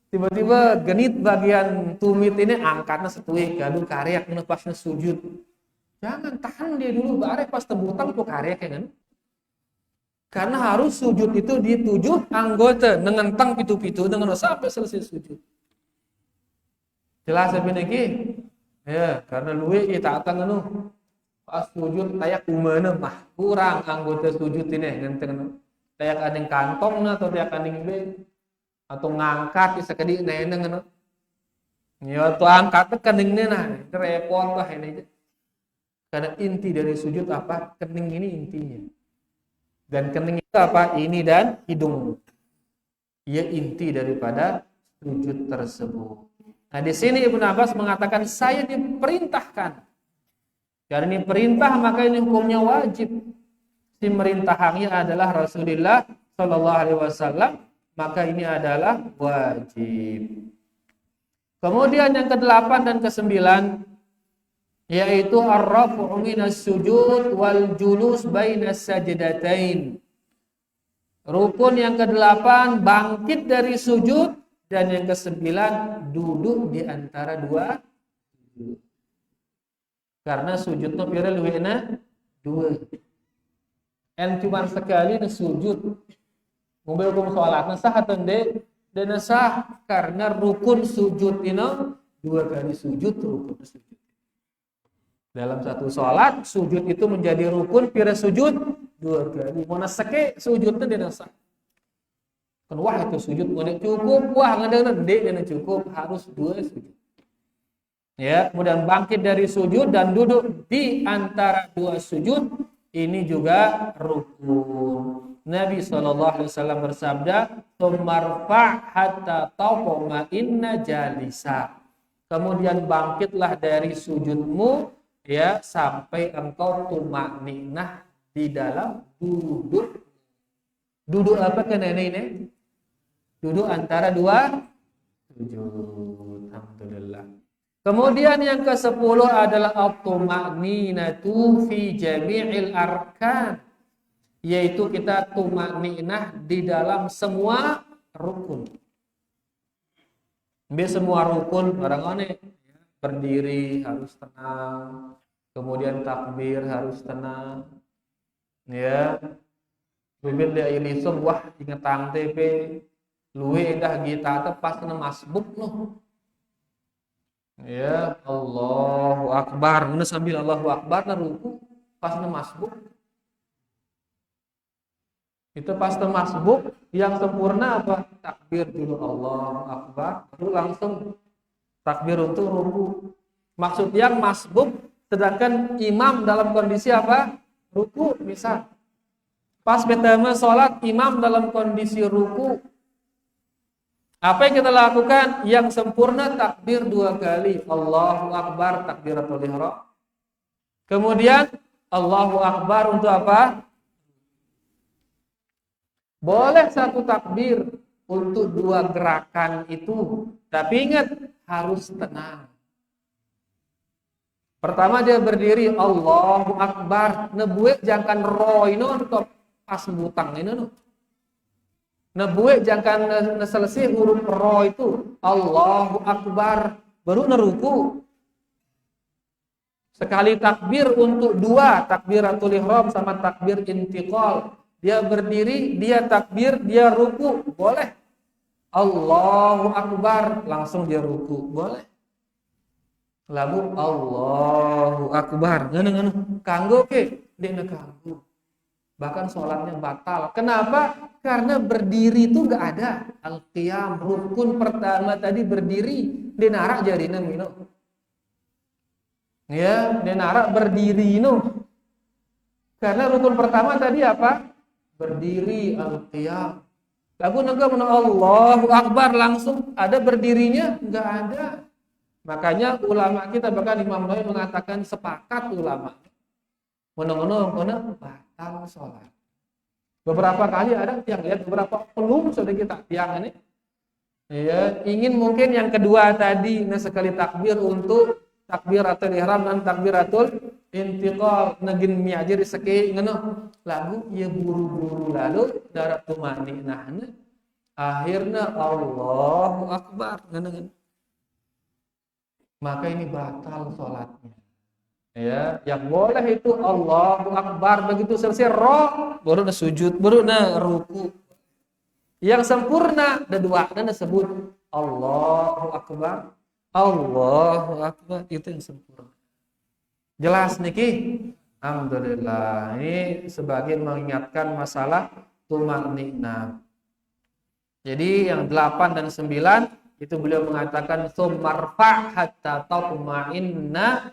Tiba-tiba genit bagian tumit ini angkatnya setuik, gaduh karyak pasnya sujud. Jangan tahan dia dulu, barek pas tebutang tuh karyak ya kan. Karena harus sujud itu di 7 anggota dengan tang pitu-pitu dengan sampai selesai sujud. Jelas apa ini? Ya, karena luwe kita akan anu pas sujud tayak umana mah kurang anggota sujud ini ngenteng tayak ading kantong atau tayak ading be atau ngangkat bisa kadi neneng anu. Ya tuh angkat keningnya nah, repot lah ini. Karena inti dari sujud apa? Kening ini intinya. Dan kening itu apa? Ini dan hidung. Ia inti daripada sujud tersebut. Nah, di sini Ibnu Abbas mengatakan saya diperintahkan. Karena ini perintah maka ini hukumnya wajib. Si merintahannya adalah Rasulullah Shallallahu Alaihi Wasallam, maka ini adalah wajib. Kemudian yang ke-8 dan ke-9 yaitu ar-raf'u minas sujud wal julus bainas sajdatain. Rukun yang ke-8 bangkit dari sujud dan yang ke-9 duduk di antara dua sujud. Karena sujudnya pira luwihna 2. En cuma sekali sujud. Mobil hukum salatna sah atau ende? Dan sah karena rukun sujud ini 2 kali sujud rukun sujud. Dalam satu salat sujud itu menjadi rukun pira sujud 2 kali. Mana seke sujudnya tidak sah. Kan wah itu sujud mana cukup, wah ngadeng dek dan cukup, harus 2 sujud. Ya, kemudian bangkit dari sujud dan duduk di antara 2 sujud ini juga rukun. Nabi SAW bersabda, "Tumarfa hatta taquma inna jalisa." Kemudian bangkitlah dari sujudmu ya sampai engkau tumakninah di dalam duduk. Duduk apa kan ini? Duduk antara 2 sujud. Alhamdulillah. Kemudian yang ke-10 adalah at-tuma'ninatu fi jami'il arkan, yaitu kita tumakninah di dalam semua rukun. Semua rukun barangkali berdiri harus tenang, kemudian takbir harus tenang. Ya. Bibir dia ilisum wah inget tang TP luwe dah kita teh pas kena masbuk loh. Ya Allahu Akbar, mana sambil Allahu Akbar na ruku pas kena masbuk. Itu pas kena masbuk yang sempurna apa? Takbir dulu Allahu Akbar, baru langsung takbir untuk ruku. Maksud yang masbuk sedangkan imam dalam kondisi apa? Ruku misal. Pas pertama sholat imam dalam kondisi ruku. Apa yang kita lakukan? Yang sempurna takbir 2 kali. Allahu Akbar takbiratul ihram. Kemudian Allahu Akbar untuk apa? Boleh 1 takbir untuk 2 gerakan itu. Tapi ingat harus tenang. Pertama dia berdiri Allahu Akbar. Nebuek jangan roh ini untuk pas butang ini no. Nebuek jangan selesai huruf ro itu Allahu Akbar baru neruku. Sekali takbir untuk 2 takbiratul ihram sama takbir intiqal. Dia berdiri, dia takbir, dia ruku, boleh. Allahu Akbar langsung dia ruku, boleh. Lalu Allahu Akbar ngene kanggo ke dene kanggo. Bahkan sholatnya batal. Kenapa? Karena berdiri itu gak ada. Al-qiyam, rukun pertama tadi berdiri. Denara jarina mino. Ya, denara berdiri no. Karena rukun pertama tadi apa? Berdiri al-qiyam. Lagu naga mana Allahu Akbar langsung ada berdirinya? Gak ada. Makanya ulama kita bahkan Imam Nawawi mengatakan sepakat ulama. Mana batal sholat. Beberapa kali ada yang lihat beberapa pelum sudah kita tiang ini. Ya, ingin mungkin yang kedua tadi sekali takbir untuk takbiratul ihram dan takbiratul intiqal negin miajir seke ngono lagu ya buru-buru lalu darat tumaninahna akhirnya Allahu Akbar, maka ini batal sholatnya. Ya, yang boleh itu Allahu Akbar, begitu selesai baru sujud, baru ruku. Yang sempurna ada dua, dan sebut Allahu Akbar, Allahu Akbar, itu yang sempurna. Jelas niki? Alhamdulillah. Ini sebagian mengingatkan masalah tumanina. Jadi yang 8 dan 9 itu beliau mengatakan sumarfa hatta tatma'inna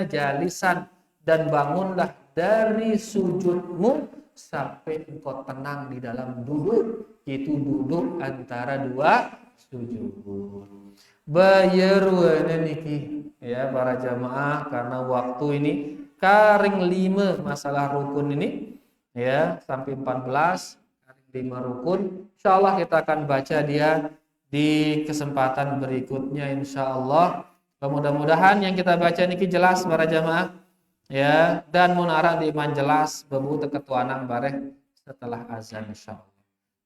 jalisan, dan bangunlah dari sujudmu sampai engkau tenang di dalam duduk, itu duduk antara dua sujud. Bayarwana niki ya para jamaah, karena waktu ini karing 5 masalah rukun ini ya sampai 14 karing 5 rukun. Insyaallah kita akan baca dia di kesempatan berikutnya insyaallah. Mudah-mudahan yang kita baca niki jelas para jamaah ya, dan munarang di iman jelas bebu ketuanang bareh setelah azan insyaallah.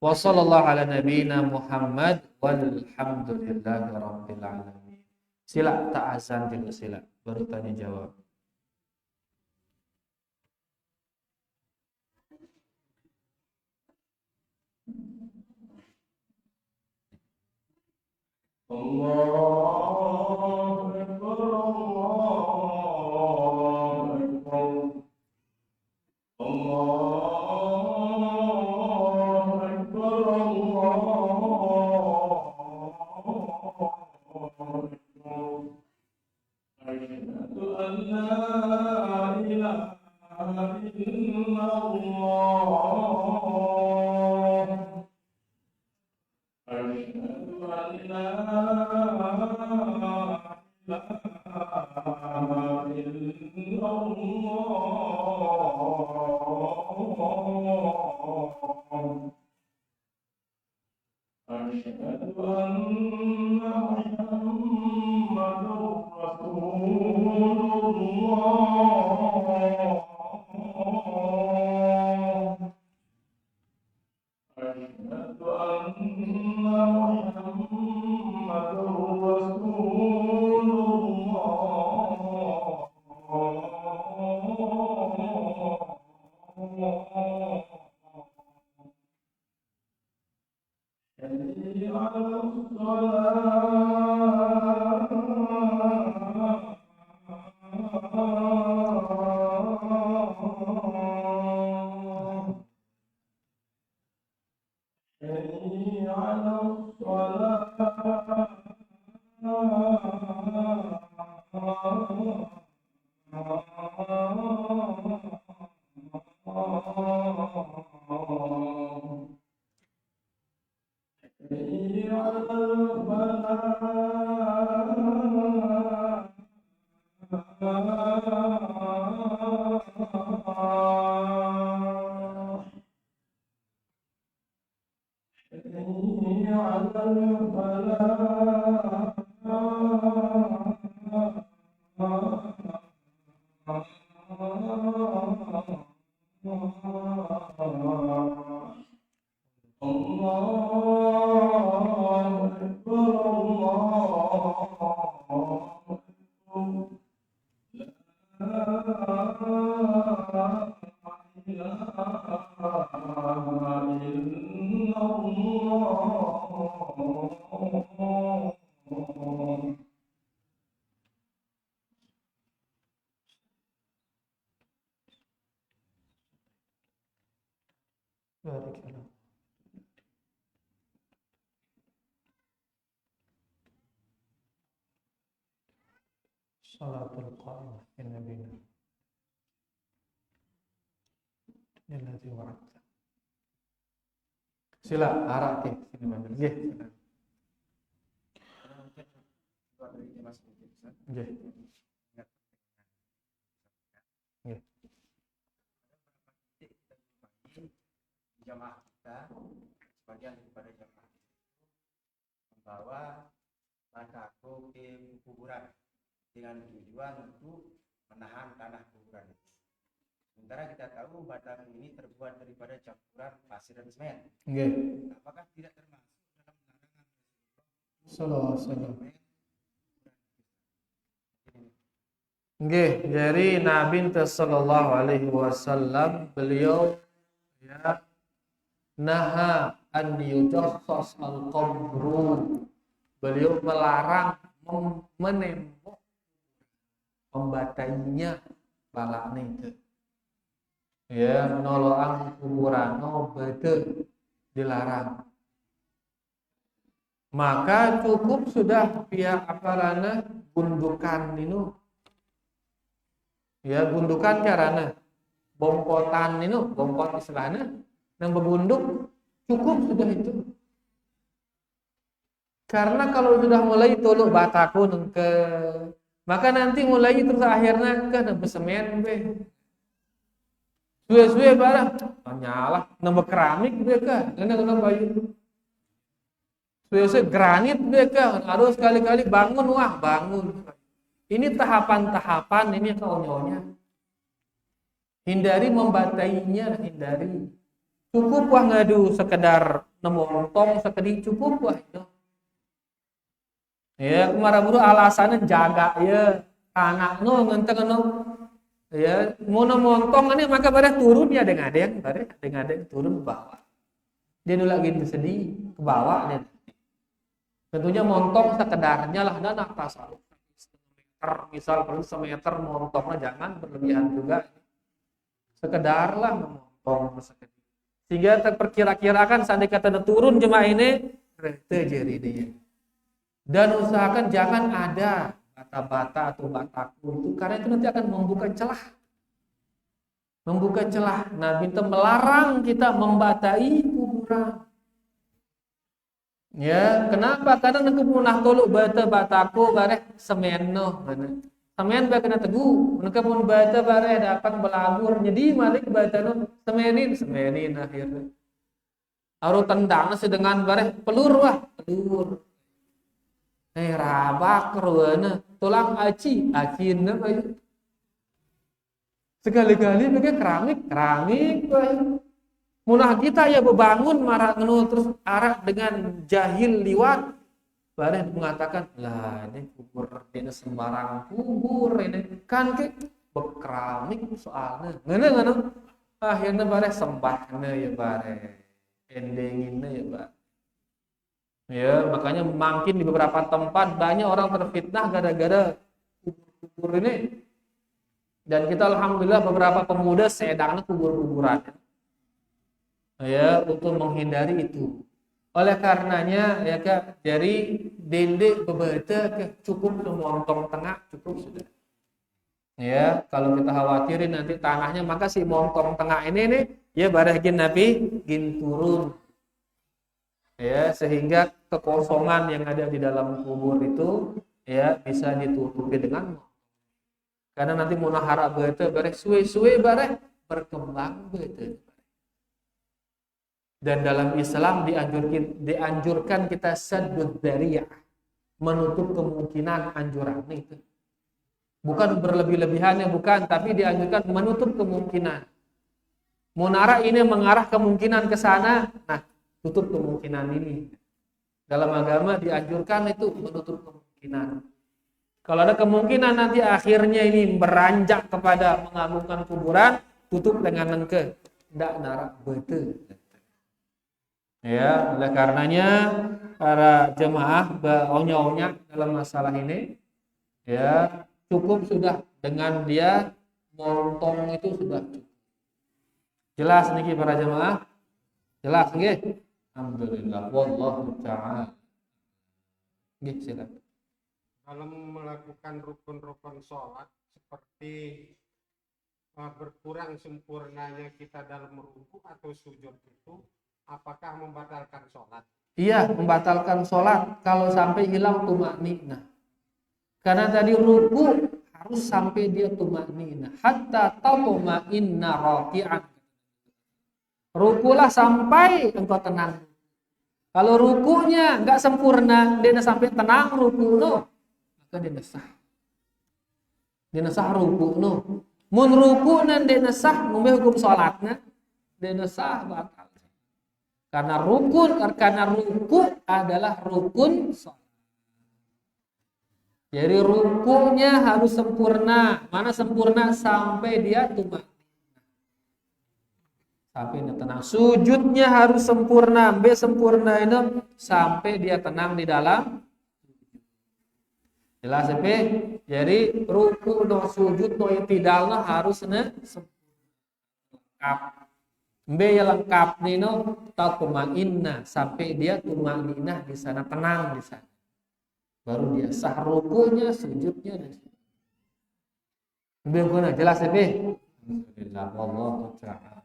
Wa sallallahu ala nabiyyina Muhammad walhamdulillahi rabbil alamin. Sila tak azan dulu, sila baru tanya jawab. Allahu Akbar, Allahu Akbar, Allahu Akbar, Allahu Akbar. Asyhadu an la ilaha illallah. Asyhadu an la ilaha illallah. Asyhadu anna Muhammadar Rasulullah. Asyhadu anna Muhammadar Rasulullah. حي على الصلاة. حي على الصلاة. حي على الفلاح. حي على الفلاح. الله أكبر، الله أكبر. لا إله إلا الله. بارك الله. صلاة القائمة النبي الذي وعدته. Sila arah ke sini Mas. Nggih, silakan. Nggih. Nggih. Jamaah kita sebagian daripada jamaah membawa sadakoh ke kuburan dengan tujuan untuk menahan tanah kuburan itu. Sementara kita tahu batako ini terbuat daripada campuran pasir dan semen. Nggih. Apakah tidak termasuk dalam larangan Sallallahu alaihi wasallam. Nggih, dari Nabi sallallahu alaihi wasallam beliau ya naha an yujassas al-qabru. Beliau melarang menembok, membatainya balakne itu. Ya, noloang kuburan bade dilarang. Maka cukup sudah pihak aparana gundukan ini. Ya, gundukan carana bongkotan ini, bongkot istilahnya yang berbunduk cukup sudah itu. Karena kalau sudah mulai tolok bataku ke, maka nanti mulai terus akhirnya ke nambah semen be. Suwe-suwe barang nyalah nambah keramik be ka, kena bayu. Suwe-suwe granit be ka, harus sekali-kali bangun bangun. Ini tahapan-tahapan ini kawan-kawannya. Hindari membatainya, hindari. Cukup ngadu sekedar nemontong sekedar cukup itu. Ya, kemarin buru alasannya jaga ya anak ngenteng ya mau montong ini maka pada turun ya dengan ada yang turun ke bawah. Dia nulak gitu sedih ke bawah dia. Tentunya montong sekedarnya lah dan atas meter misal perlu semeter montongnya jangan berlebihan juga. Sekedar lah montong sekedar. Sehingga terperkira-kirakan seandainya kata turun jemaah ini terjadi dia. Dan usahakan jangan ada bata-bata atau bataku itu karena itu nanti akan membuka celah. Membuka celah. Nabi itu melarang kita membatai kuburan. Ya, kenapa? Karena nanti punah toluk bata-bataku bareh semeno. Semen ba kena teguh. Mereka pun bata bareh dapat belabur. Jadi malik bata no semenin akhirnya. Aru tendang sedengan bareh pelur. Rabak ruana tulang aci bayu. Sekali-kali pakai keramik bayu. Munah kita ya bebangun marah ngenu terus arak dengan jahil liwat. Bareh mengatakan, lah ini kubur ini sembarang kubur ini kan ke berkeramik soalnya. Ngene. Akhirnya bareh sembahnya ya bareh. Endinginnya ya bareh. Ya, makanya makin di beberapa tempat banyak orang terfitnah gara-gara kubur ini. Dan kita alhamdulillah beberapa pemuda sedangnya kubur-kuburan. Ya, untuk menghindari itu. Oleh karenanya ya Kak, dari dende bebeda cukup montong tengah cukup sudah. Ya, kalau kita khawatirin nanti tanahnya maka si montong tengah ini nih ya barahgin Nabi gin turun. Ya, sehingga kekosongan yang ada di dalam kubur itu ya bisa ditutupi dengan karena nanti munahara bete bareh suwe-suwe bareh berkembang bete. Dan dalam Islam dianjurkan kita saddud dzari'ah, menutup kemungkinan anjuran itu. Bukan berlebih-lebihannya bukan, tapi dianjurkan menutup kemungkinan. Munara ini mengarah kemungkinan ke sana, nah tutup kemungkinan ini. Dalam agama dianjurkan itu menutup kemungkinan. Kalau ada kemungkinan nanti akhirnya ini beranjak kepada mengagungkan kuburan, tutup dengan nengke. Ndak narak bete. Ya, oleh karenanya para jemaah onya-onya dalam masalah ini ya cukup sudah dengan dia montong itu sudah cukup. Jelas niki para jemaah? Jelas nggih? Alhamdulillah wallahu ta'ala. Nggih, silakan. Dalam melakukan rukun-rukun sholat seperti berkurang sempurnanya kita dalam ruku atau sujud itu, apakah membatalkan sholat? Iya, membatalkan sholat kalau sampai hilang tumakninah. Karena tadi ruku harus sampai dia tumakninah. Hatta tatma'inna raki'an. Rukulah sampai engkau tenang. Kalau rukunya enggak sempurna, dia sampai tenang ruku no, maka dia sah. Dia sah ruku no. Mun ruku nan dena sah ngombe hukum salatna dena sah batal. Karena ruku adalah rukun salat. Jadi rukunya harus sempurna. Mana sempurna? Sampai dia tumak. Sampai dia tenang. Sujudnya harus sempurna. Sempurna ini sampai dia tenang di dalam. Jelas ya? Jadi ruku no sujud no itidalna harus lengkap. Ya lengkap nino tatma'inna sampai dia tumaninah di sana, tenang di sana. Baru dia sah rukunya, sujudnya dan sebagainya. Jelas ya? Alhamdulillah wallahu ta'ala.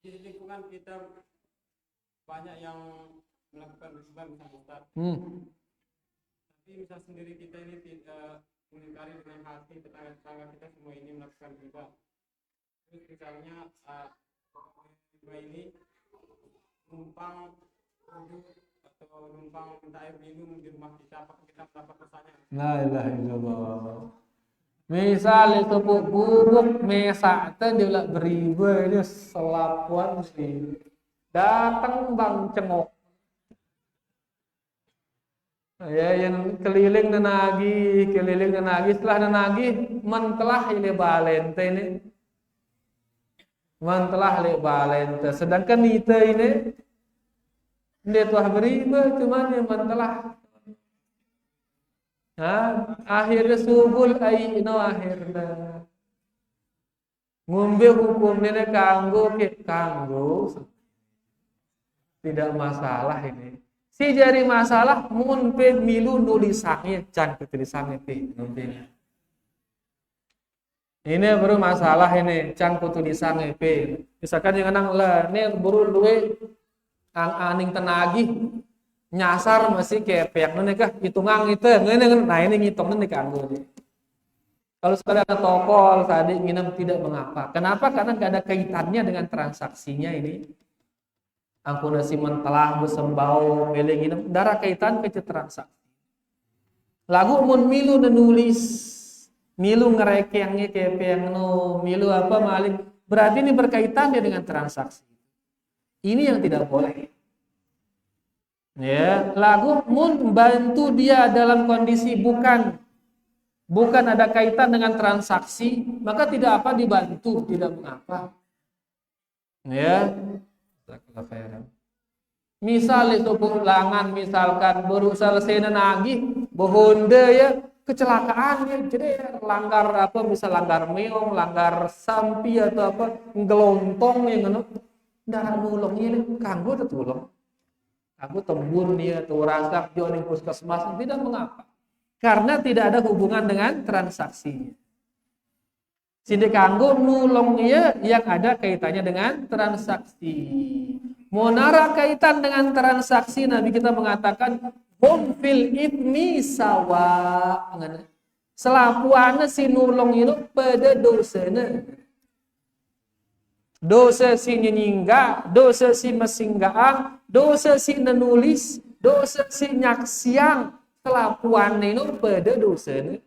Di lingkungan kita banyak yang melakukan Islam Ustaz. Tapi misal sendiri kita ini tidak mengingkari dengan hati tetangga kita semua ini melakukan riba. Terus misalnya riba ini numpang duduk atau numpang minta air minum di rumah kita, apakah kita dapat dosanya? La ilaha illallah. Misal itu bubuk mesaknya dia ulah beriba ini selapuan sih. Datang bang cengok. Ya yang keliling dan nagih setelah nagih mentelah ini balente ini. Mantelah le balente. Sedangkan kita ini dia telah beriba cuman yang mantelah. Akhirnya subul aino akhirnya ngombe hukum ini kanggo tidak masalah ini. Si jari masalah mun pe milu nulisannya can tulisannya pe ngombe. Ini baru masalah ini, can tulisan EP. Misalkan yang nang lah, ini baru duwe aning tenagih nyasar masih kepek nih kah hitungan itu, nah ini ngitungnya nih kanggo nih. Kalau sekali ada tokol tadi nginep tidak mengapa. Kenapa? Karena nggak ada kaitannya dengan transaksinya ini. Akunasi mentelah besembau milih nginep, darah kaitan ke transaksi. Lagu mun milu nulis. Milu ngerekengnya kepeng no, milu apa malik. Berarti ini berkaitan dengan transaksi. Ini yang tidak boleh. Ya, lagu mun bantu dia dalam kondisi bukan ada kaitan dengan transaksi, maka tidak apa dibantu, tidak mengapa. Ya. Misal itu pulangan misalkan baru selesai nagih, bohonde ya kecelakaan ya, jadi langgar apa bisa langgar meong, langgar sampi atau apa ngelontong yang ngono darah nulungnya ini kanggo tertulung. Aku tembun dia tuh rasak di puskesmas tidak mengapa. Karena tidak ada hubungan dengan transaksinya. Sini kanggo nulungnya yang ada kaitannya dengan transaksi. Monara kaitan dengan transaksi Nabi kita mengatakan hum fil ithmi sawa. Selapuana si nulung itu pada dosanya. Dosa si nyingga, dosa si mesinggaan, dosa si menulis, dosa si nyaksiang. Selapuan itu pada dosanya.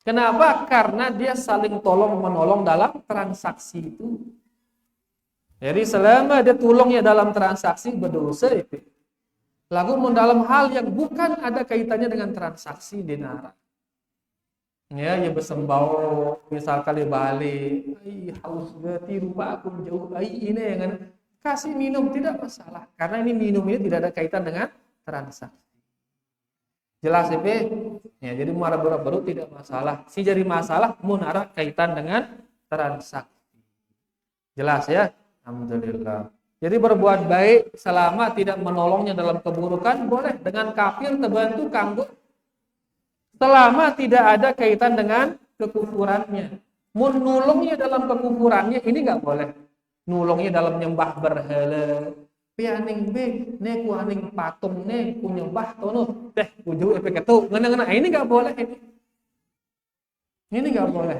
Kenapa? Karena dia saling tolong menolong dalam transaksi itu. Jadi selama dia tolongnya dalam transaksi berdosa itu. Lagu dalam hal yang bukan ada kaitannya dengan transaksi dinara. Ya bersembau misal kali balik, haus gati rupa aku jauh, ini yang kasih minum tidak masalah karena ini minum ini tidak ada kaitan dengan transaksi. Jelas ya, jadi muara baru tidak masalah. Si jadi masalah munara kaitan dengan transaksi. Jelas ya, alhamdulillah. Jadi berbuat baik selama tidak menolongnya dalam keburukan boleh, dengan kafir terbantu kanggo selama tidak ada kaitan dengan kekufurannya. Mun nulungnya dalam kekufurannya ini nggak boleh. Nulungnya dalam nyembah berhala. Pianing be, ne ku aning patung ne ku nyembah tono teh ujung efek itu ngena ini nggak boleh ini nggak boleh.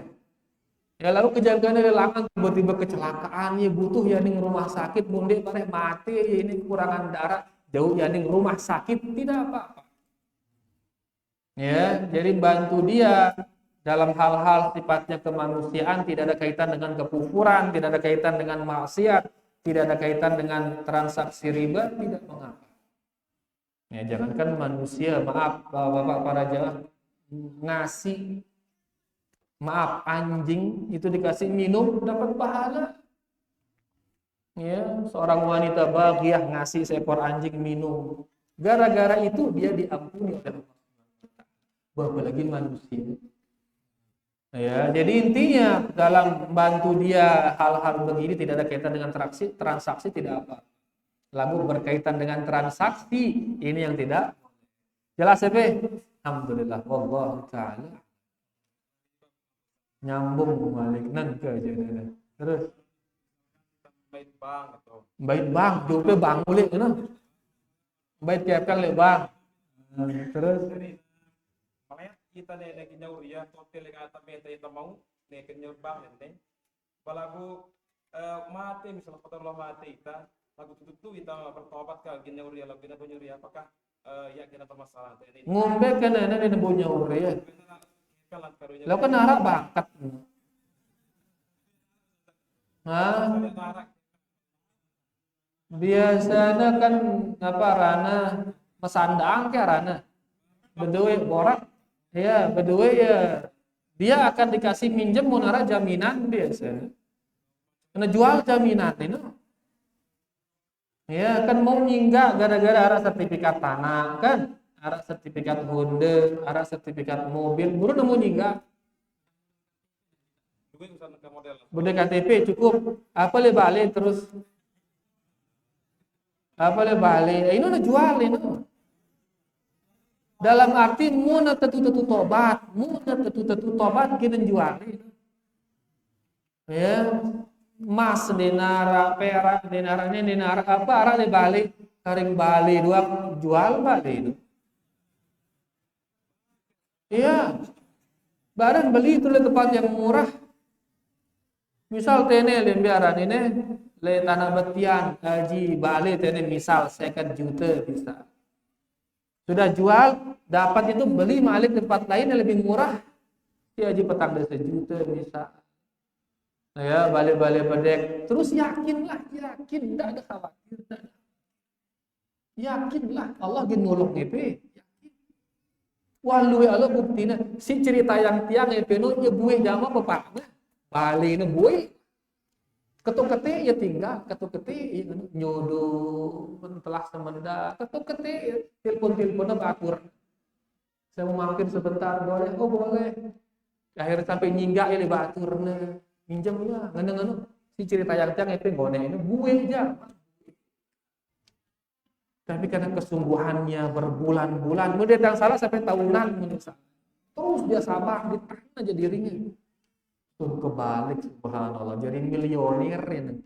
Ya lalu kejadian dari langan tiba-tiba kecelakaan ya butuh ya ning rumah sakit munde bareh mati ya ini kekurangan darah jauh ya ning rumah sakit tidak apa-apa. Ya, jadi bantu dia dalam hal-hal sifatnya kemanusiaan, tidak ada kaitan dengan kekufuran, tidak ada kaitan dengan maksiat, tidak ada kaitan dengan transaksi riba, tidak mengapa. Ya, jangankan manusia, maaf Bapak para jamaah, ngasih, maaf, anjing itu dikasih minum dapat pahala. Ya, seorang wanita bahagia ngasih seekor anjing minum. Gara-gara itu dia diampuni oleh Allah. Apalagi manusia. Ya, jadi intinya dalam bantu dia hal-hal begini tidak ada kaitan dengan transaksi tidak apa. Lalu berkaitan dengan transaksi ini yang tidak jelas ya, Be? Alhamdulillah, wallahu taala. Nyambung balik nangke aja. Terus Bait bang atau bait bang, dope bang boleh kan? Bait kepel le bang. Terus makanya kita nih nyaur ya hotel yang atas meta kita mau nih nyaur bang nih balagu mati misalnya kata Allah mati kita lagu tutup kita bertobat ke nyaur ya lagu nyaur ya apakah ya kita masalah ini ngombe kan ana ni punya ure ya. Lah kan arak bakat. Hah? Biasanya kan apa rana mesandang ke rana. Beduwe borak. Ya, beduwe ya. Dia akan dikasih minjem munara jaminan biasa. Kena jual jaminan ini. Ya, kan mau nyinggak gara-gara ada sertifikat tanah kan, ada sertifikat Honda, ada sertifikat mobil, buru nemu nyinggak. Bude KTP cukup. Apa le balik terus? Apa le balik? Ini udah jual ini. Dalam arti muna tetu tobat, kita jual. Ya, emas denara, perak denara ini denara apa arah le balik, taring balik dua jual balik itu. Iya, barang beli itu le tempat yang murah. Misal tene le biaran ini le tanah betian haji balik tene misal 50 juta bisa. Sudah jual, dapat itu beli malik tempat lain yang lebih murah. Si haji petang dari 1 juta bisa. Nah ya, balik-balik bedek. Terus yakinlah, yakin, tidak ada khawatir. Yakinlah, Allah gin nolong EP. Walau Allah buktinya, si cerita yang tiang EP no, ya buih jama pepaknya. Balik ini buih. Ketuk ketik ya tinggal, ketuk ketik ya nyodoh, telah semenda, ketuk ketik ya, telepon-teleponnya bakur. Saya mau mampir sebentar, boleh? Oh boleh. Akhirnya sampai nyinggak ya baturnya, minjem ya, ngene-ngene. Si cerita yang tiang itu ngone ini buih aja. Tapi karena kesungguhannya berbulan-bulan, dia yang salah sampai tahunan menyesal. Terus dia sabar, ditahan aja dirinya. Kebalik subhanallah jadi milioner ini.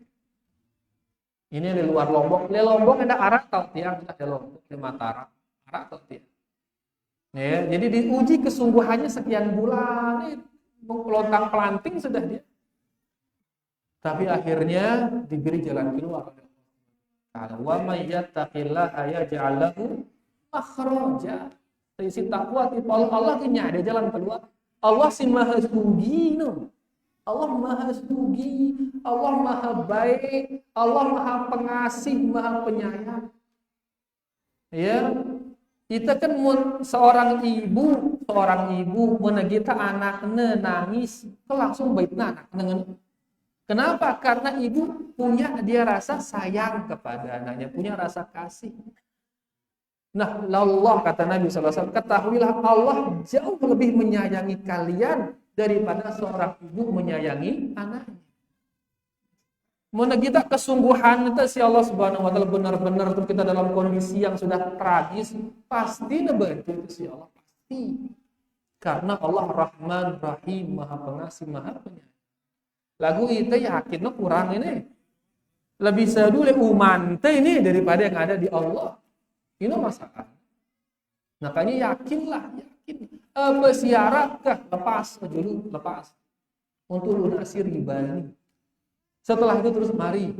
Ini di luar Lombok. Di Lombok ada arak tau tiang di Lombok di Mataram. Arak tau tiang. Ya, jadi diuji kesungguhannya sekian bulan, lontang pelanting sudah dia. Tapi akhirnya diberi jalan keluar. Wa may yattaqillaha yaj'al lahu makhraja. Isi takwa tipe Allah nya ada jalan keluar. Allah si maha sugi no. Allah maha sugi, Allah maha baik, Allah maha pengasih, maha penyayang. Ya, kita kan seorang ibu menegita anaknya nangis, kok langsung baitna anak dengan. Kenapa? Karena ibu punya dia rasa sayang kepada anaknya, punya rasa kasih. Nah, Allah kata Nabi SAW, ketahuilah Allah jauh lebih menyayangi kalian daripada seorang ibu menyayangi anaknya. Mana kita kesungguhan itu si Allah Subhanahu wa taala benar-benar tuh kita dalam kondisi yang sudah tragis, pasti ngebantu itu si Allah pasti. Karena Allah Rahman Rahim, Maha Pengasih, Maha Penyayang. Lagu itu yakin kurang ini. Lebih sedule uman ini daripada yang ada di Allah. Ini masalah. Makanya yakinlah, yakin. Syarat lepas dulu, lepas untuk lunasi riba ini. Setelah itu terus mari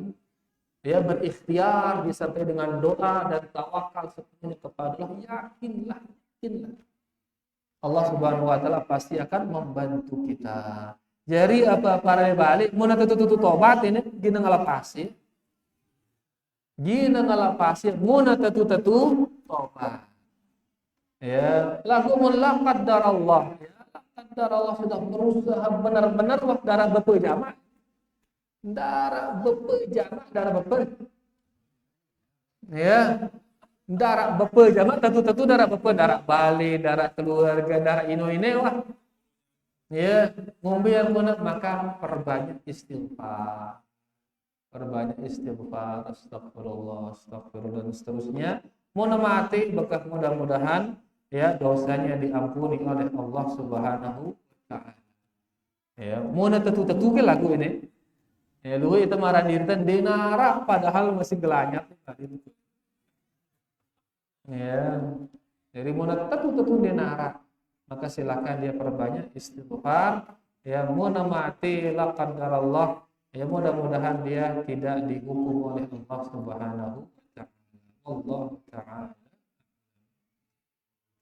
ya berikhtiar disertai dengan doa dan tawakal sepenuhnya kepada Allah. Yakinlah, yakinlah. Allah Subhanahu wa taala pasti akan membantu kita. Jadi apa para balik mun tutu tobat ini gina ngalapasi. Gina ngalapasi mun tutu tobat. Ya, lagu mun la qaddar Allah. Ya, qaddar Allah sudah berusaha benar-benar wah darah bepe jamak. Darah bepe jamak, darah bepe. Ya. Darah bepe jamak tentu darah bepe, darah Bali, darah keluarga, darah ini wah. Ya, ngombe yang benar maka perbanyak istighfar. Perbanyak istighfar, astagfirullah, astagfirullah dan seterusnya. Mau mati bekah mudah-mudahan ya dosanya diampuni oleh Allah Subhanahu wa taala. Ya, mau tentu ke lagu ini. Ya, lu itu marah dirten dinara padahal masih gelanyat tadi. Ya, jadi mau tentu dinara. Maka silakan dia perbanyak istighfar. Ya, mau mati la qadarallah. Ya, mudah-mudahan dia tidak dihukum oleh Allah Subhanahu wa taala. Allah taala.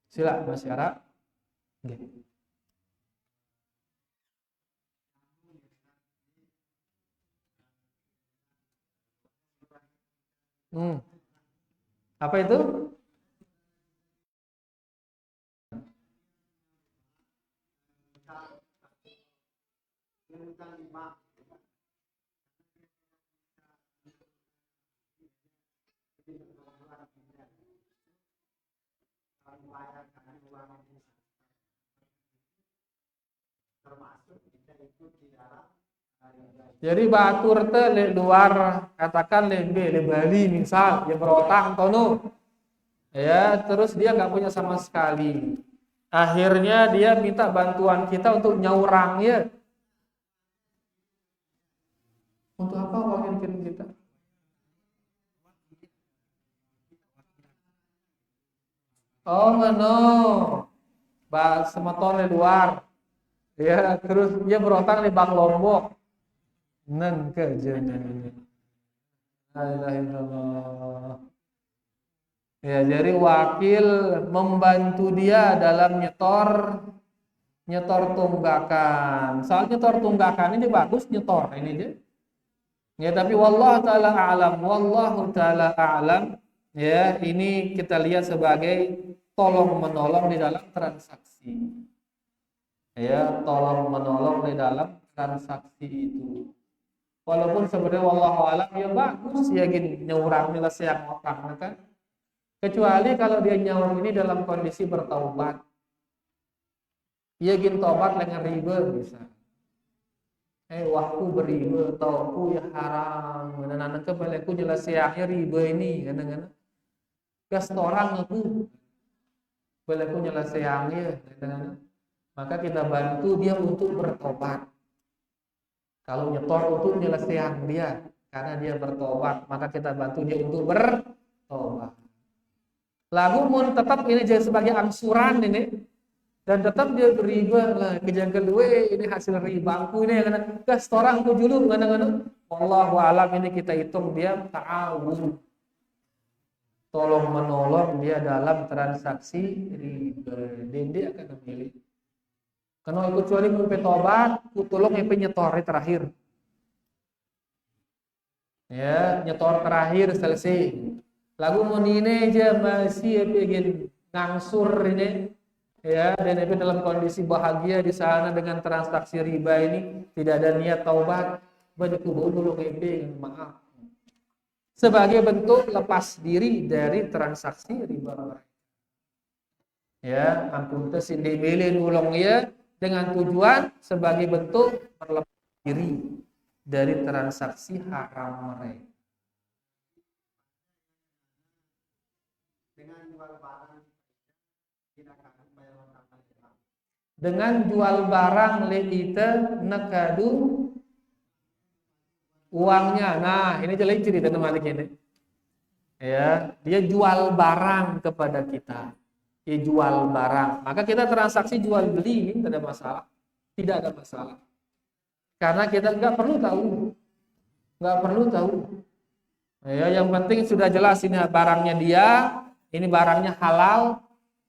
Silakan Mas Yara. Nggih. Apa itu? Jadi batur teh le luar katakan le Bali misal dia berotang tono. Ya, terus dia nggak punya sama sekali. Akhirnya dia minta bantuan kita untuk nyaurang ya. Untuk apa uang yang dikirim kita? Oh, ngono. Bah semeton le luar. Ya, terus dia berotang di Bang Lombok. Nan kejenan. La ilaha illallah. Ya, jadi wakil membantu dia dalam nyetor tunggakan. Soal nyetor tunggakan ini bagus nyetor ini dia. Ya, tapi wallahu taala a'lam. Ya, ini kita lihat sebagai tolong menolong di dalam transaksi. Ya, tolong menolong di dalam transaksi itu. Walaupun sebenarnya wallahu a'lam ya bagus ya gini nyaurang nilai yang otang kan. Kecuali kalau dia nyaur ini dalam kondisi bertaubat. Ia gin tobat dengan riba bisa. Waktu beriba tauku ya haram. Nana ke baleku jelas siangnya riba ini kadang-kadang. Gas orang aku. Baleku jelas siangnya kadang-kadang. Maka kita bantu dia untuk bertobat. Kalau nyetor untuk nyelesaikan dia karena dia bertobat, maka kita bantu dia untuk bertobat. Lagu mun tetap ini jadi sebagai angsuran ini dan tetap dia beriba lah kejang kedua ini hasil ribaku ini karena gas orang ku julu kadang-kadang wallahu alam ini kita hitung dia ta'awun. Tolong menolong dia dalam transaksi riba dan dia akan memilih. Karena ikut kecuali mumpe tobat, kutulung mumpe nyetor terakhir. Ya, nyetor terakhir selesai. Lagu monine aja masih pengen ngangsur ini. Ya, dan itu dalam kondisi bahagia di sana dengan transaksi riba ini, tidak ada niat taubat, berkubu dulu mumpe maaf. Sebagai bentuk lepas diri dari transaksi riba. Ya, ampun teh sindi beli nulung ya. Dengan tujuan sebagai bentuk berlepas diri dari transaksi haram mereka. Dengan jual barang leita nakadu uangnya. Nah, ini jelek cerita Malik ini. Ya, dia jual barang kepada kita. Dia jual barang, maka kita transaksi jual beli ini tidak ada masalah, tidak ada masalah, karena kita nggak perlu tahu, ya yang penting sudah jelas ini barangnya dia, ini barangnya halal,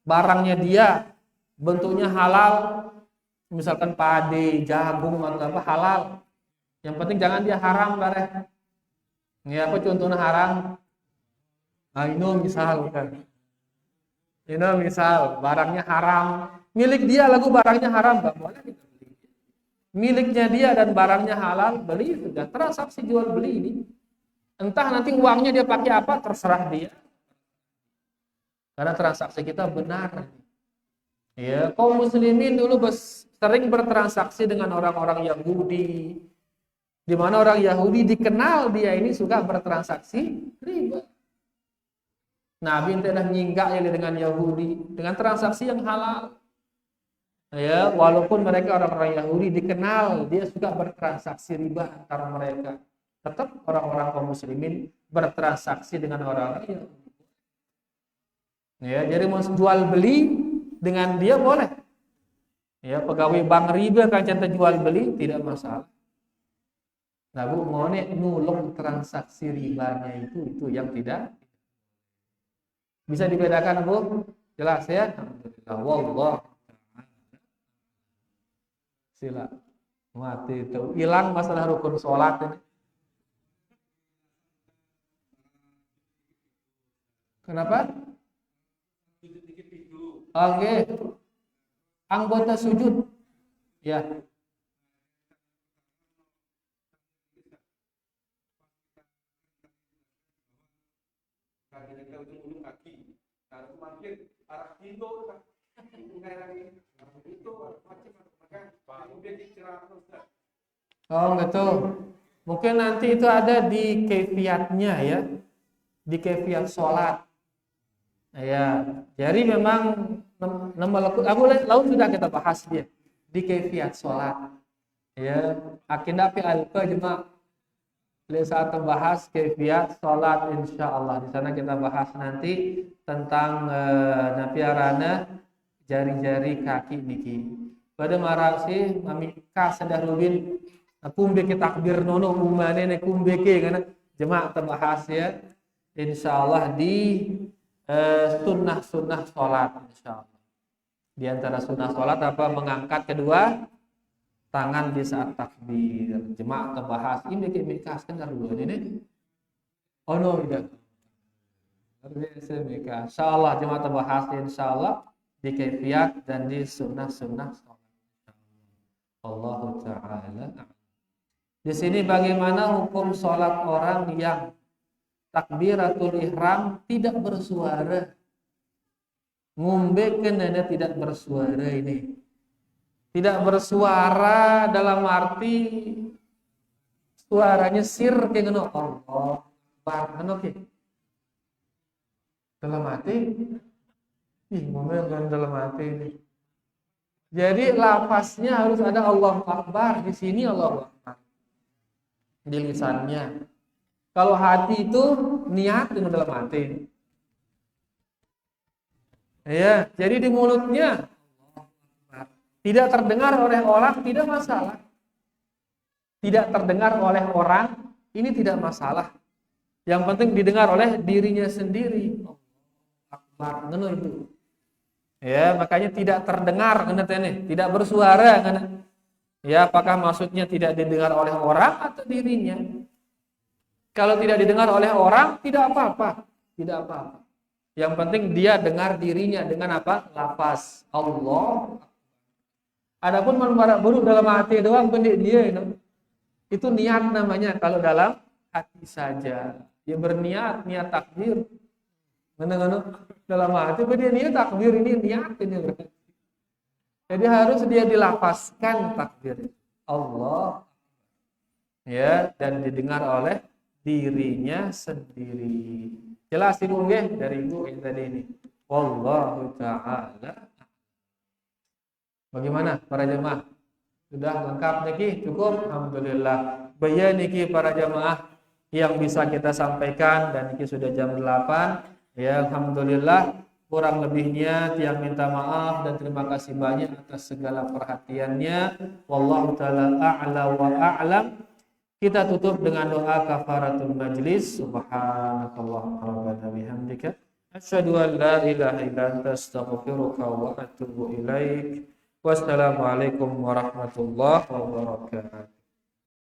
barangnya dia, bentuknya halal, misalkan padi, jagung atau apa halal. Yang penting jangan dia haram bareh. Ini apa contohnya haram? Nah, ini misalkan. Ini misal barangnya haram, milik dia lagu barangnya haram, nggak boleh kita beli. Miliknya dia dan barangnya halal, beli sudah. Transaksi jual beli ini, entah nanti uangnya dia pakai apa terserah dia. Karena transaksi kita benar. Ya, kaum muslimin dulu sering bertransaksi dengan orang-orang Yahudi, di mana orang Yahudi dikenal dia ini suka bertransaksi riba. Nabi telah nyinggak ya dengan Yahudi dengan transaksi yang halal. Ya, walaupun mereka orang-orang Yahudi dikenal dia suka bertransaksi riba antara mereka. Tetap orang-orang kaum muslimin bertransaksi dengan orang-orang Yahudi. Ya, jadi mau jual beli dengan dia boleh. Ya, pegawai bank riba kan cinta jual beli tidak masalah. Nah, Bu, mau nulung transaksi ribanya itu yang tidak bisa dibedakan, Bu? Jelas ya? Alhamdulillah. Wallah. Sila. Mati itu. Hilang masalah rukun sholat ini. Kenapa? Oke. Anggota sujud. Ya. Oh gitu. Mungkin nanti itu ada di kaifiatnya ya, di kaifiat sholat. Ya, jadi memang lalu sudah kita bahas dia di kaifiat sholat. Ya, akinda fi alfa jemaah. Saat membahas kaifiat sholat insyaallah di sana kita bahas nanti tentang napiarana jari-jari kaki niki. Pada marasi mami ka sadarubin kumbe kita takbir nono umane ne kumbe ke kana jemaah terbahas ya insyaallah di sunnah sholat insyaallah. Di antara sunnah sholat apa mengangkat kedua tangan di saat takbir. Jemaah terbahas ini mikas kan dulu ini. Oh no tidak. Insyaallah jemaah terbahas insyaallah di kaifiat dan di sunnah sholat. Allah Ta'ala. Di sini bagaimana hukum sholat orang yang takbiratul ihram tidak bersuara, ngumbe kenana tidak bersuara ini, tidak bersuara dalam arti suaranya sir kayak ngono Allah Akbar oke dalam hati, ngombe kan dalam hati ini. Jadi lafaznya harus ada Allah Akbar di sini Allah Akbar di lisannya. Kalau hati itu niat dengan dalam hati. Ya, jadi di mulutnya tidak terdengar oleh orang tidak masalah. Tidak terdengar oleh orang ini tidak masalah. Yang penting didengar oleh dirinya sendiri. Allah Akbar ngono itu. Ya, makanya tidak terdengar tidak bersuara ya, apakah maksudnya tidak didengar oleh orang atau dirinya? Kalau tidak didengar oleh orang tidak apa-apa, tidak apa-apa. Yang penting dia dengar dirinya dengan apa? Lafaz Allah. Adapun buruk dalam hati doang pendik dia itu niat namanya kalau dalam hati saja. Dia berniat, niat takbir. Dalam hati dia niat takbir ini niat ini berarti. Jadi harus dia dilafazkan takbir Allah ya dan didengar oleh dirinya sendiri. Jelas Ibu nggih dari Ibu yang tadi ini. Wallahu taala. Bagaimana para jemaah? Sudah lengkap niki? Cukup? Alhamdulillah. Bayan niki para jemaah yang bisa kita sampaikan dan niki sudah jam 8. Ya, alhamdulillah, kurang lebihnya tiang minta maaf dan terima kasih banyak atas segala perhatiannya. Wallahu taala a'la wa a'lam. Kita tutup dengan doa kafaratul majlis. Subhanakallahumma wa bihamdika Asyhadu an la ilaha illa anta astaghfiruka wa atubu ilaik. Wassalamualaikum warahmatullahi wabarakatuh.